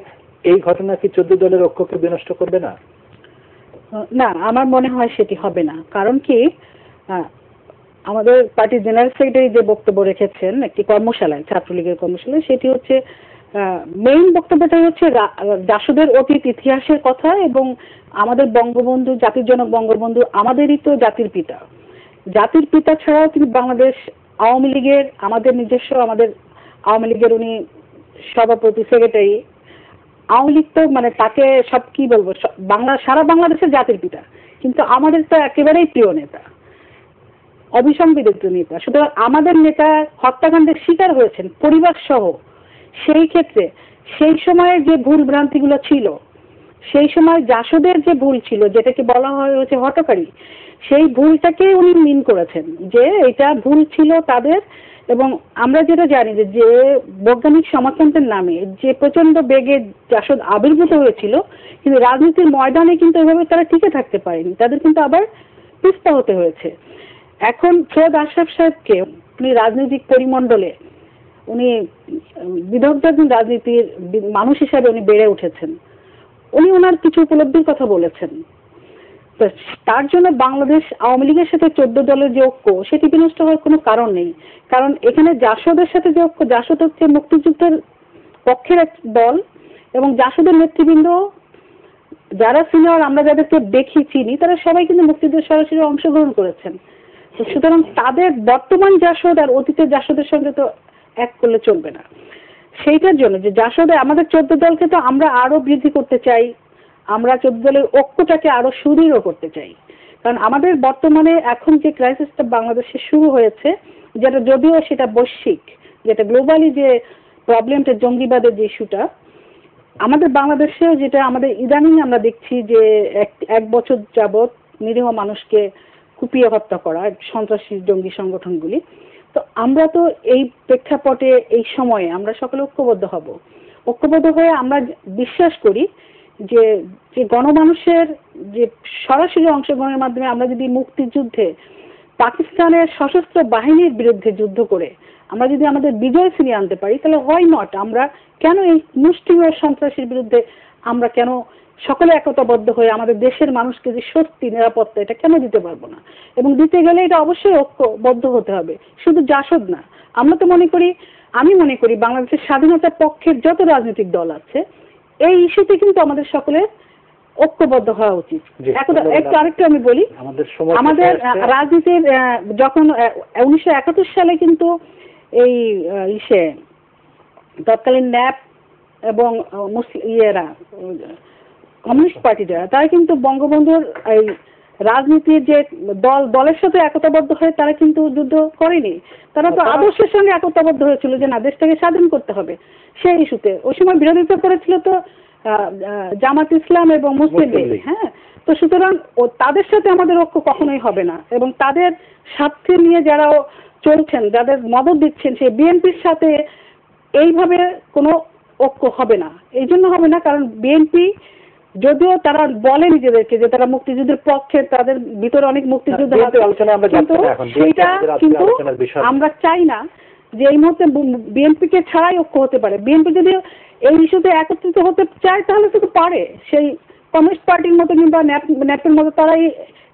এই ঘটনা কি 14 দলের ঐক্যকে বিনষ্ট করবে না? না, আমার মনে হয় সেটি হবে না। কারণ কি, আমাদের পার্টির জেনারেল সেক্রেটারি যে বক্তব্য রেখেছেন একটি কর্মশালায়, ছাত্রলীগের কর্মশালায়, সেটি হচ্ছে মেইন বক্তব্যটাই হচ্ছে জাসদের অতীত ইতিহাসের কথা, এবং আমাদের বঙ্গবন্ধু, জাতির জনক বঙ্গবন্ধু আমাদেরই তো জাতির পিতা। জাতির পিতা ছাড়াও কিন্তু বাংলাদেশ আওয়ামী লীগের, আমাদের নিজস্ব, আমাদের আওয়ামী লীগের উনি সভাপতি, সেক্রেটারি। আওয়ামী লীগ তো মানে তাকে সব কি বলবো, সারা বাংলাদেশের জাতির পিতা, কিন্তু আমাদের তো একেবারেই প্রিয় নেতা, অবিসংবিদিত নেতা। সুতরাং আমাদের নেতা হত্যাকাণ্ডের শিকার হয়েছেন পরিবার সহ। সেই ক্ষেত্রে সেই সময়ে যে ভুল ভ্রান্তিগুলো ছিল, সেই সময় জাসদের যে ভুল ছিল, যেটাকে বলা হয় হচ্ছে হটকারী, সেই ভুলটাকে উনি মিন করেছেন যে এটা ভুল ছিল তাদের। এবং আমরা যেটা জানি যে বৈজ্ঞানিক সমাজতন্ত্রের নামে যে প্রচন্ড বেগে জাসদ আবির্ভূত হয়েছিল, কিন্তু রাজনীতির ময়দানে কিন্তু এভাবে তারা টিকে থাকতে পারেনি, তাদের কিন্তু আবার পিছপা হতে হয়েছে। এখন সৈয়দ আশরাফ সাহেবকে উনি রাজনৈতিক পরিমণ্ডলে উনি বিদগ্ধ একজন রাজনীতির মানুষ হিসাবে উনি বেড়ে উঠেছেন। উনি ওনার কিছু উপলব্ধির কথা বলেছেন। তার জন্য বাংলাদেশ আওয়ামী লীগের সাথে 14 দলের যে ঐক্য, সেটি বিনষ্ট হওয়ার কোনো কারণ নেই। কারণ এখানে জাসদের সাথে যে ঐক্য, জাসদ হচ্ছে মুক্তিযুদ্ধের পক্ষের এক দল, এবং জাসদের নেতৃবৃন্দ যারা সিনিয়র, আমরা যাদেরকে দেখি চিনি, তারা সবাই কিন্তু মুক্তিযুদ্ধে সরাসরি অংশগ্রহণ করেছেন। সুতরাং তাদের বর্তমান জাসদ আর অতীতের জাসদের সঙ্গে তো এক করলে চলবে না। সেইটার জন্য যে জাসদে আমাদের 14 দলকে তো আমরা আরো বৃদ্ধি করতে চাই, আমরা 14 দলের ঐক্যটাকে আরো সুদৃঢ় করতে চাই। কারণ আমাদের বর্তমানে এখন যে ক্রাইসিসটা বাংলাদেশে শুরু হয়েছে, যেটা যদিও সেটা বৈশ্বিক, যেটা গ্লোবালি যে প্রবলেমটা, জঙ্গিবাদের যে ইস্যুটা, আমাদের বাংলাদেশেও যেটা আমাদের ইদানিং আমরা দেখছি যে এক বছর যাবৎ নিরীহ মানুষকে কুপিয়ে হত্যা করা সন্ত্রাসী জঙ্গি সংগঠনগুলি। তো আমরা তো এই প্রেক্ষাপটে এই সময়ে আমরা সকলে ঐক্যবদ্ধ হব। ঐক্যবদ্ধ হয়ে আমরা বিশ্বাস করি যে গণমানুষের যে সরাসরি অংশগ্রহণের মাধ্যমে আমরা যদি মুক্তিযুদ্ধে পাকিস্তানের সশস্ত্র বাহিনীর বিরুদ্ধে যুদ্ধ করে আমরা যদি আমাদের বিজয় ফিরিয়ে আনতে পারি, তাহলে হোয়াই নট, আমরা কেন এই মুষ্টিমেয় সন্ত্রাসীর বিরুদ্ধে আমরা কেন সকলে একতাবদ্ধ হয়ে আমাদের দেশের মানুষকে যে স্বস্তি নিরাপত্তা এটা কেন দিতে পারবো না? এবং দিতে গেলে এটা অবশ্যই ঐক্যবদ্ধ হতে হবে, শুধু জাসদ না। আমরা তো আমি মনে করি বাংলাদেশের স্বাধীনতার পক্ষের যত রাজনৈতিক দল আছে এই ইস্যুতে কিন্তু আমাদের সকলের ঐক্যবদ্ধ হওয়া উচিত। একটু আরেকটু আমি বলি, আমাদের রাজনীতির যখন 1971 সালে কিন্তু এই তৎকালীন ন্যাপ এবং কমিউনিস্ট পার্টি যারা, তারা কিন্তু বঙ্গবন্ধুর এই রাজনীতির যে দলের সাথে একতাবদ্ধ হয়ে তারা কিন্তু যুদ্ধ করেনি, তারা তো আদর্শের সঙ্গে একতাবদ্ধ হয়েছিল যে না, দেশটাকে স্বাধীন করতে হবে সেই ইস্যুতে। ওই সময় বিরোধিতা করেছিল তো জামাত ইসলাম এবং মুসলিম লীগ। হ্যাঁ, তো সুতরাং তাদের সাথে আমাদের ঐক্য কখনোই হবে না, এবং তাদের স্বার্থে নিয়ে যারা চলছেন, যাদের মদত দিচ্ছেন, সেই বিএনপির সাথে এইভাবে কোনো ঐক্য হবে না। এই জন্য হবে না কারণ বিএনপি যদিও তারা বলে নিজেদেরকে যে তারা মুক্তিযুদ্ধের পক্ষে, তাদের ভিতরে অনেক মুক্তিযুদ্ধ আছে, সেইটা কিন্তু আমরা চাই না যে এই মুহূর্তে বিএনপিকে ছাড়াই ঐক্য হতে পারে। বিএনপি যদি এই ইস্যুতে একত্রিত হতে চায় তাহলে তো পারে, সেই কমিউনিস্ট পার্টির মতো কিংবা ন্যাপের মতো তারা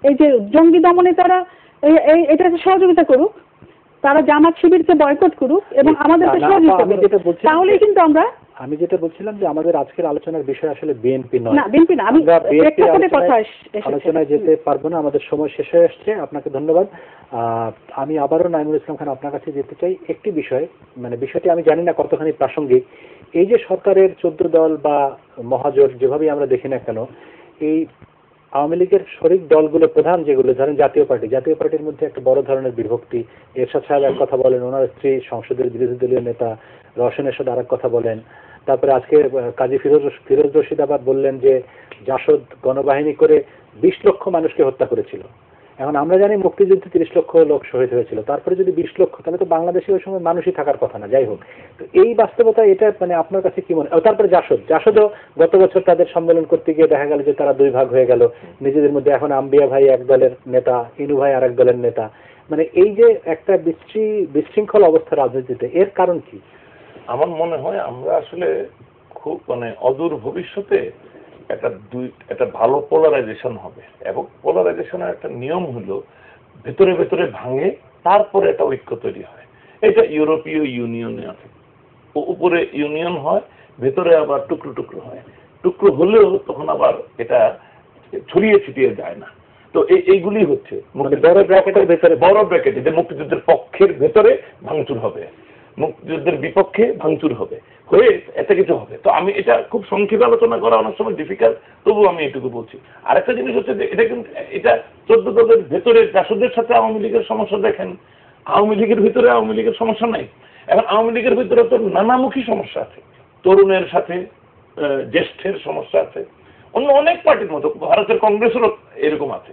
এই যে জঙ্গি দমনে তারা এটাকে সহযোগিতা করুক, তারা জামাত শিবিরকে বয়কট করুক এবং আমাদেরকে সহযোগিতা করুক, তাহলেই কিন্তু আমরা। আমি যেটা বলছিলাম যে আমাদের আজকের আলোচনার বিষয় আসলে বিএনপি নয়। না, বিএনপি না, আমি আলোচনায় যেতে পারবো না, আমাদের সময় শেষ হয়ে আসছে। আপনাকে ধন্যবাদ। আমি আবারও নাইমুল ইসলাম খান আপনার কাছে যেতে চাই একটি বিষয়, মানে বিষয়টি আমি জানি না কতখানি প্রাসঙ্গিক। এই যে সরকারের 14 দল বা মহাজোট যেভাবেই আমরা দেখি না কেন, এই আওয়ামী লীগের শরিক দলগুলো প্রধান যেগুলো, ধরেন জাতীয় পার্টির মধ্যে একটা বড় ধরনের বিভক্তি। এরশাদ সাহেব এক কথা বলেন, ওনার স্ত্রী সংসদের বিরোধী দলীয় নেতা রওশন এরশাদ আরেক কথা বলেন। তারপরে আজকে কাজী ফিরোজ রশিদ আবার বললেন যে জাসদ গণবাহিনী করে 20 লক্ষ মানুষকে হত্যা করেছিল। এখন আমরা জানি মুক্তিযুদ্ধে 30 লক্ষ লোক শহীদ হয়েছিল, তারপরে যদি 20 লক্ষ, তাহলে তো বাংলাদেশে ওই সময় মানুষই থাকার কথা না। যাই হোক, তো এই বাস্তবতা এটা মানে আপনার কাছে কি মনে? তারপরে জাসদও গত বছর তাদের সম্মেলন করতে গিয়ে দেখা গেল যে তারা 2 ভাগ হয়ে গেল নিজেদের মধ্যে। এখন আম্বিয়া ভাই এক দলের নেতা, ইনু ভাই আরেক দলের নেতা। মানে এই যে একটা বিশৃঙ্খল অবস্থা রাজনীতিতে, এর কারণ কি? আমার মনে হয় আমরা আসলে খুব অদূর ভবিষ্যতে একটা ভালো পোলারাইজেশন হবে, এবং পোলারাইজেশনের একটা নিয়ম হলো ভেতরে ভেতরে ভাঙে, তারপরে একটা ঐক্য তৈরি হয়। এটা ইউরোপীয় ইউনিয়নে আছে, উপরে ইউনিয়ন হয়, ভেতরে আবার টুকরো টুকরো হয়। টুকরো হলেও তখন আবার এটা ছড়িয়ে ছিটিয়ে যায় না। তো এইগুলি হচ্ছে বড় ব্র্যাকেটে যে মুক্তিযুদ্ধের পক্ষের ভেতরে ভাঙচুর হবে, মুক্তিযুদ্ধের বিপক্ষে ভাঙচুর হবে, হয়ে এত কিছু হবে। তো আমি এটা খুব সংক্ষেপে আলোচনা করা অনেক সময় ডিফিকাল্ট, তবু আমি এটুকু বলছি। আরেকটা জিনিস হচ্ছে যে এটা কিন্তু 14 দলের ভেতরে জাসদের সাথে আওয়ামী লীগের সমস্যা দেখেন, আওয়ামী লীগের ভিতরে আওয়ামী লীগের সমস্যা নাই। এখন আওয়ামী লীগের ভিতরে তো নানামুখী সমস্যা আছে, তরুণের সাথে জ্যেষ্ঠের সমস্যা আছে, অন্য অনেক পার্টির মতো ভারতের কংগ্রেসেরও এরকম আছে।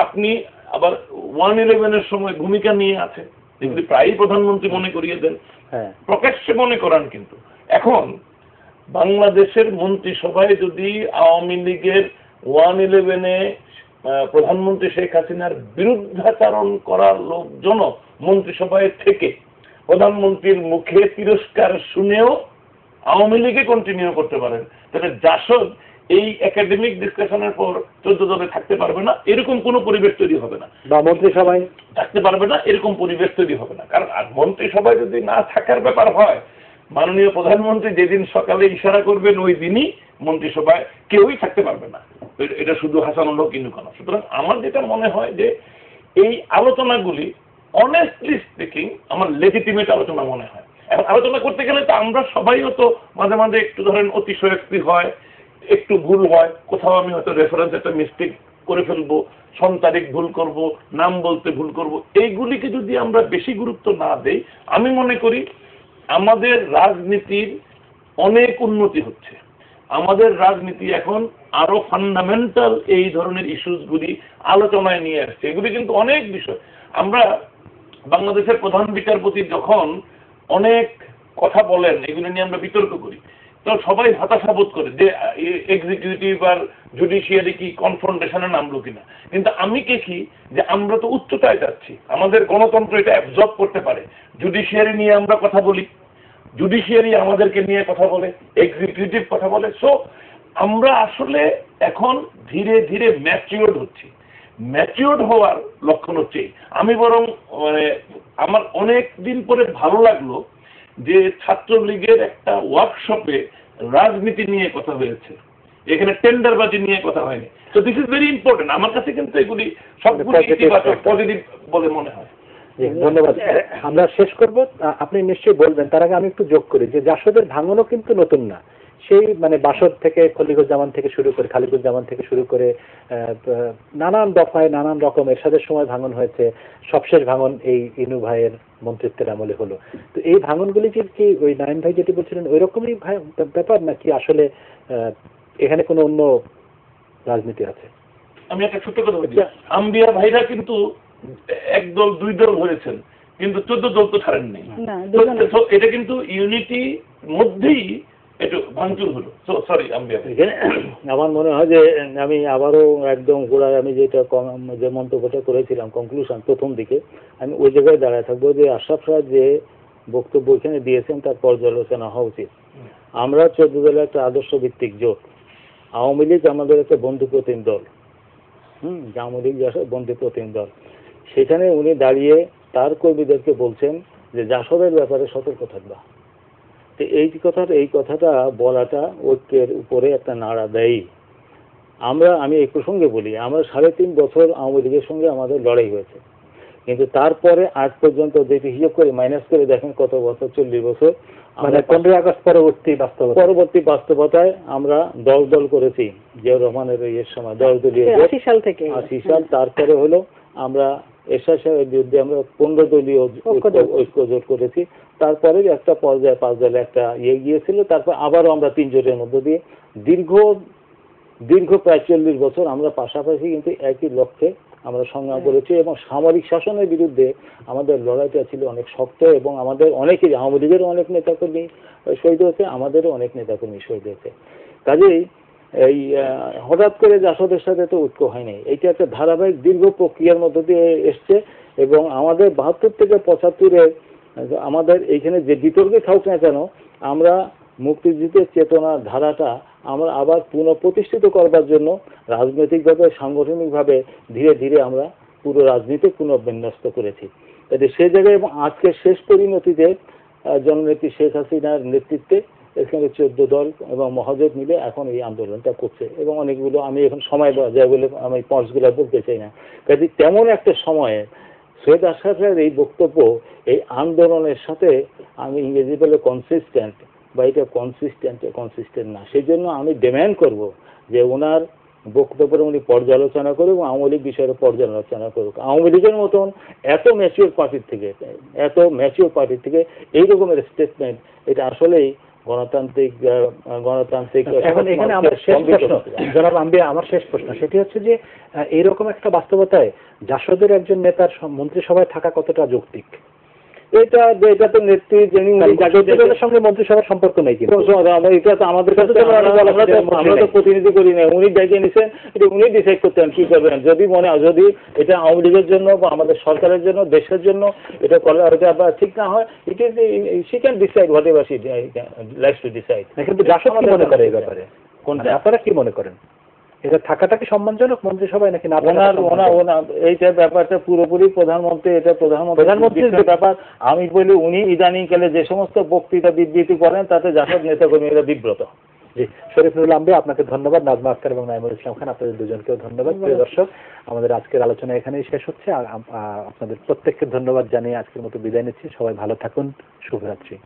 আপনি আবার 1/11 সময় ভূমিকা নিয়ে আছে, যেগুলি প্রায়ই প্রধানমন্ত্রী মনে করিয়ে দেন, প্রকাশ্যে মনে করান। কিন্তু এখন বাংলাদেশের মন্ত্রিসভায় যদি আওয়ামী লীগের 1/11-এ প্রধানমন্ত্রী শেখ হাসিনার বিরুদ্ধাচরণ করার লোকজন মন্ত্রিসভায় থেকে প্রধানমন্ত্রীর মুখে তিরস্কার শুনেও আওয়ামী লীগে কন্টিনিউ করতে পারেন, তাহলে জাসদ এই একাডেমিক ডিসকাশনের পর 14 দলে থাকতে পারবে না, এরকম কোনো পরিবেশ তৈরি হবে না, বা মন্ত্রিসভায় থাকতে পারবে না, এরকম পরিবেশ তৈরি হবে না। কারণ মন্ত্রিসভায় যদি না থাকার ব্যাপার হয়, মাননীয় প্রধানমন্ত্রী যেদিন সকালে ইশারা করবেন ওই দিনই মন্ত্রিসভায় কেউই থাকতে পারবে না। এটা শুধু হাসানুল হক ইনু কেন। সুতরাং আমার যেটা মনে হয় যে এই আলোচনাগুলি অনেস্টলি স্পিকিং আমার লেজিটিমেট আলোচনা মনে হয়। এখন আলোচনা করতে গেলে তো আমরা সবাইও তো মাঝে মাঝে একটু ধরেন অতিশয়োক্তি হয়, একটু ভুল হয়, কোথাও আমি হয়তো রেফারেন্স একটা মিস্টেক করে ফেলবো, সন তারিখ ভুল করব, নাম বলতে ভুল করব। এইগুলিকে যদি আমরা বেশি গুরুত্ব না দেই, আমি মনে করি আমাদের রাজনীতির অনেক উন্নতি হচ্ছে। আমাদের রাজনীতি এখন আরো ফান্ডামেন্টাল এই ধরনের ইস্যুসগুলি আলোচনায় নিয়ে আসছে। এগুলি কিন্তু অনেক বিষয়। আমরা বাংলাদেশের প্রধান বিচারপতি যখন অনেক কথা বলেন, এগুলি নিয়ে আমরা বিতর্ক করি, তো সবাই হতাশা বোধ করে যে এক্সিকিউটিভ আর জুডিশিয়ারি কি কনফ্রন্টেশনে নামলো কিনা। কিন্তু আমি দেখি যে আমরা তো উচ্চতায় যাচ্ছি, আমাদের গণতন্ত্র এটা অ্যাবজর্ব করতে পারে। জুডিশিয়ারি নিয়ে আমরা কথা বলি, জুডিশিয়ারি আমাদেরকে নিয়ে কথা বলে, এক্সিকিউটিভ কথা বলে। সো আমরা আসলে এখন ধীরে ধীরে ম্যাচিওর্ড হচ্ছি। ম্যাচিওর্ড হওয়ার লক্ষণ হচ্ছে আমি বরং মানে আমার অনেক দিন পরে ভালো লাগলো যে ছাত্রলীগের একটা ওয়ার্কশপে রাজনীতি নিয়ে কথা হয়েছে, এখানে টেন্ডারবাজি নিয়ে কথা হয়নি। তো দিস ইজ ভেরি ইম্পর্টেন্ট। আমার কাছে কিন্তু এগুলি সবগুলি ইতিবাচক পজিটিভ বলে মনে হয়। ধন্যবাদ। আমরা শেষ করব, আপনি নিশ্চয়ই বলবেন। তার আগে আমি একটু যোগ করি যে জাসদের ভাঙনও কিন্তু নতুন না। সেই মানে বাসদ থেকে খলিকুজ্জামান থেকে শুরু করে খালিকুজ্জামান থেকে শুরু করে নানান দফায় নানান রকম এরশাদের সময় ভাঙন হয়েছে। সবশেষ ভাঙন এই ইনু ভাইয়ের মন্ত্রিত্বের আমলে হলো। তো এই ভাঙনগুলি কি ওই নারায়ণ ভাই যেটি বলছিলেন ওই রকমই ব্যাপার নাকি আসলে এখানে কোনো অন্য রাজনীতি আছে? আমি একটা ছোট্ট কথা বলছি, আম্বিয়া ভাইরা কিন্তু একদল দুই দল হয়েছেন, কিন্তু 14 দল তো ছাড়েননি। এটা কিন্তু ইউনিটি মধ্যেই একটু ভাঙচুর হলো। সরি আম্বিয়া ভাই। আমার মনে হয় যে আমি আবারও একদম গোড়ায় আমি যে মন্তব্যটা করেছিলাম কনক্লুশন প্রথম দিকে, আমি ওই জায়গায় দাঁড়ায় থাকবো যে আশরাফ সাহেব যে বক্তব্য এখানে দিয়েছেন তার পর্যালোচনা হওয়া উচিত। আমরা 14 দলের একটা আদর্শ ভিত্তিক জোট। আওয়ামী লীগ আমাদের একটা বন্ধু প্রতিম দল, আওয়ামী লীগ বন্ধু প্রতিম দল। সেখানে উনি দাঁড়িয়ে তার কর্মীদেরকে বলছেন যে জাসদের ব্যাপারে সতর্ক থাকবা। তো এই কথাটা বলাটা ঐক্যের উপরে একটা নাড়া দেয়। আমি এই প্রসঙ্গে বলি, আমরা 3.5 বছর আওয়ামী লীগের সঙ্গে আমাদের লড়াই হয়েছে, কিন্তু তারপরে আজ পর্যন্ত যেটি হিসাব করে মাইনাস করে দেখেন কত বছর, 40 বছর, মানে 15 আগস্ট পরবর্তী বাস্তবতায় আমরা দল করেছি জিয়াউর রহমানের ইয়ের সময় 10 দলীয় 80 সাল থেকে 80 সাল। তারপরে হলো আমরা এরশাদ সাহেবের বিরুদ্ধে আমরা 15 দলীয় ঐক্য জোট করেছি। তারপরে একটা পর্যায়ে 5 দলে একটা গিয়েছিল। তারপর আবারও আমরা 3 জোটের মধ্য দিয়ে দীর্ঘ প্রায় 40 বছর আমরা পাশাপাশি কিন্তু একই লক্ষ্যে আমরা সংগ্রাম করেছি এবং সামরিক শাসনের বিরুদ্ধে আমাদের লড়াইটা ছিল অনেক শক্ত এবং আমাদের অনেকেই আওয়ামী লীগেরও অনেক নেতাকর্মী শহীদ হয়েছে, আমাদেরও অনেক নেতাকর্মী শহীদ হয়েছে। কাজেই এই হঠাৎ করে জাসদের সাথে তো ঐক্য হয়নি, এইটা একটা ধারাবাহিক দীর্ঘ প্রক্রিয়ার মধ্য দিয়ে এসছে এবং আমাদের 72 থেকে 75-এ আমাদের এইখানে যে বিতর্কে থাকুক না কেন আমরা মুক্তিযুদ্ধের চেতনার ধারাটা আমরা আবার পুনঃপ্রতিষ্ঠিত করবার জন্য রাজনৈতিকভাবে সাংগঠনিকভাবে ধীরে ধীরে আমরা পুরো রাজনীতি পুনর্বিন্যস্ত করেছি। তাই সেই জায়গায় এবং আজকের শেষ পরিণতিতে জননেত্রী শেখ হাসিনার নেতৃত্বে এখানে 14 দল এবং মহাজোট মিলে এখন এই আন্দোলনটা করছে এবং অনেকগুলো আমি এখন সময় যায় বলে আমি পয়েন্টসগুলো বলতে চাই না। কাজে তেমন একটা সময়ে সৈয়দ আশরাফের এই বক্তব্য এই আন্দোলনের সাথে আমি ইংরেজি বলে কনসিস্টেন্ট বা এটা কনসিস্টেন্ট না। সেই জন্য আমি ডিমান্ড করব যে ওনার বক্তব্যের উনি পর্যালোচনা করুক এবং আওয়ামী লীগ বিষয়ে পর্যালোচনা করুক। আওয়ামী লীগের মতন এত ম্যাচিওর পার্টির থেকে এই রকমের স্টেটমেন্ট এটা আসলেই গণতান্ত্রিক। এখন এখানে আমার শেষ প্রশ্ন, জনাব আম্বিয়া, আমার শেষ প্রশ্ন সেটি হচ্ছে যে এইরকম একটা বাস্তবতায় জাসদের একজন নেতার মন্ত্রিসভায় থাকা কতটা যৌক্তিক? এটা তো নেতৃত্বের সঙ্গে মন্ত্রিসভার সম্পর্ক নেই, কিন্তু এটা তো আমাদের কাছে আমরা তো প্রতিনিধি করি না। উনি ডেকে নিছেন, এটা উনি ডিসাইড করতেন কি করবেন। যদি এটা আওয়ামী লীগের জন্য বা আমাদের সরকারের জন্য দেশের জন্য এটা করলে এটা ঠিক না হয়, it is she can decide what ever she likes to decide. কিন্তু জাসদ কি মনে করে এই ব্যাপারে? আপনারা কি মনে করেন এটা থাকাটা কি সম্মানজনক মন্ত্রিসভায় নাকি না? এইটা ব্যাপারটা পুরোপুরি প্রধানমন্ত্রীর ব্যাপার। আমি বলি উনি ইদানিংকালে যে সমস্ত বক্তৃতা বিবৃতি করেন তাতে জাসদ নেতাকর্মীরা বিব্রত। জি, শরীফুল আম্বিয়া, আপনাকে ধন্যবাদ। নাজমা আক্তার এবং নাইমুল ইসলাম খান, আপনাদের দুজনকেও ধন্যবাদ। প্রিয় দর্শক, আমাদের আজকের আলোচনা এখানেই শেষ হচ্ছে। আপনাদের প্রত্যেককে ধন্যবাদ জানিয়ে আজকের মতো বিদায় নিচ্ছি। সবাই ভালো থাকুন, শুভরাত্রি।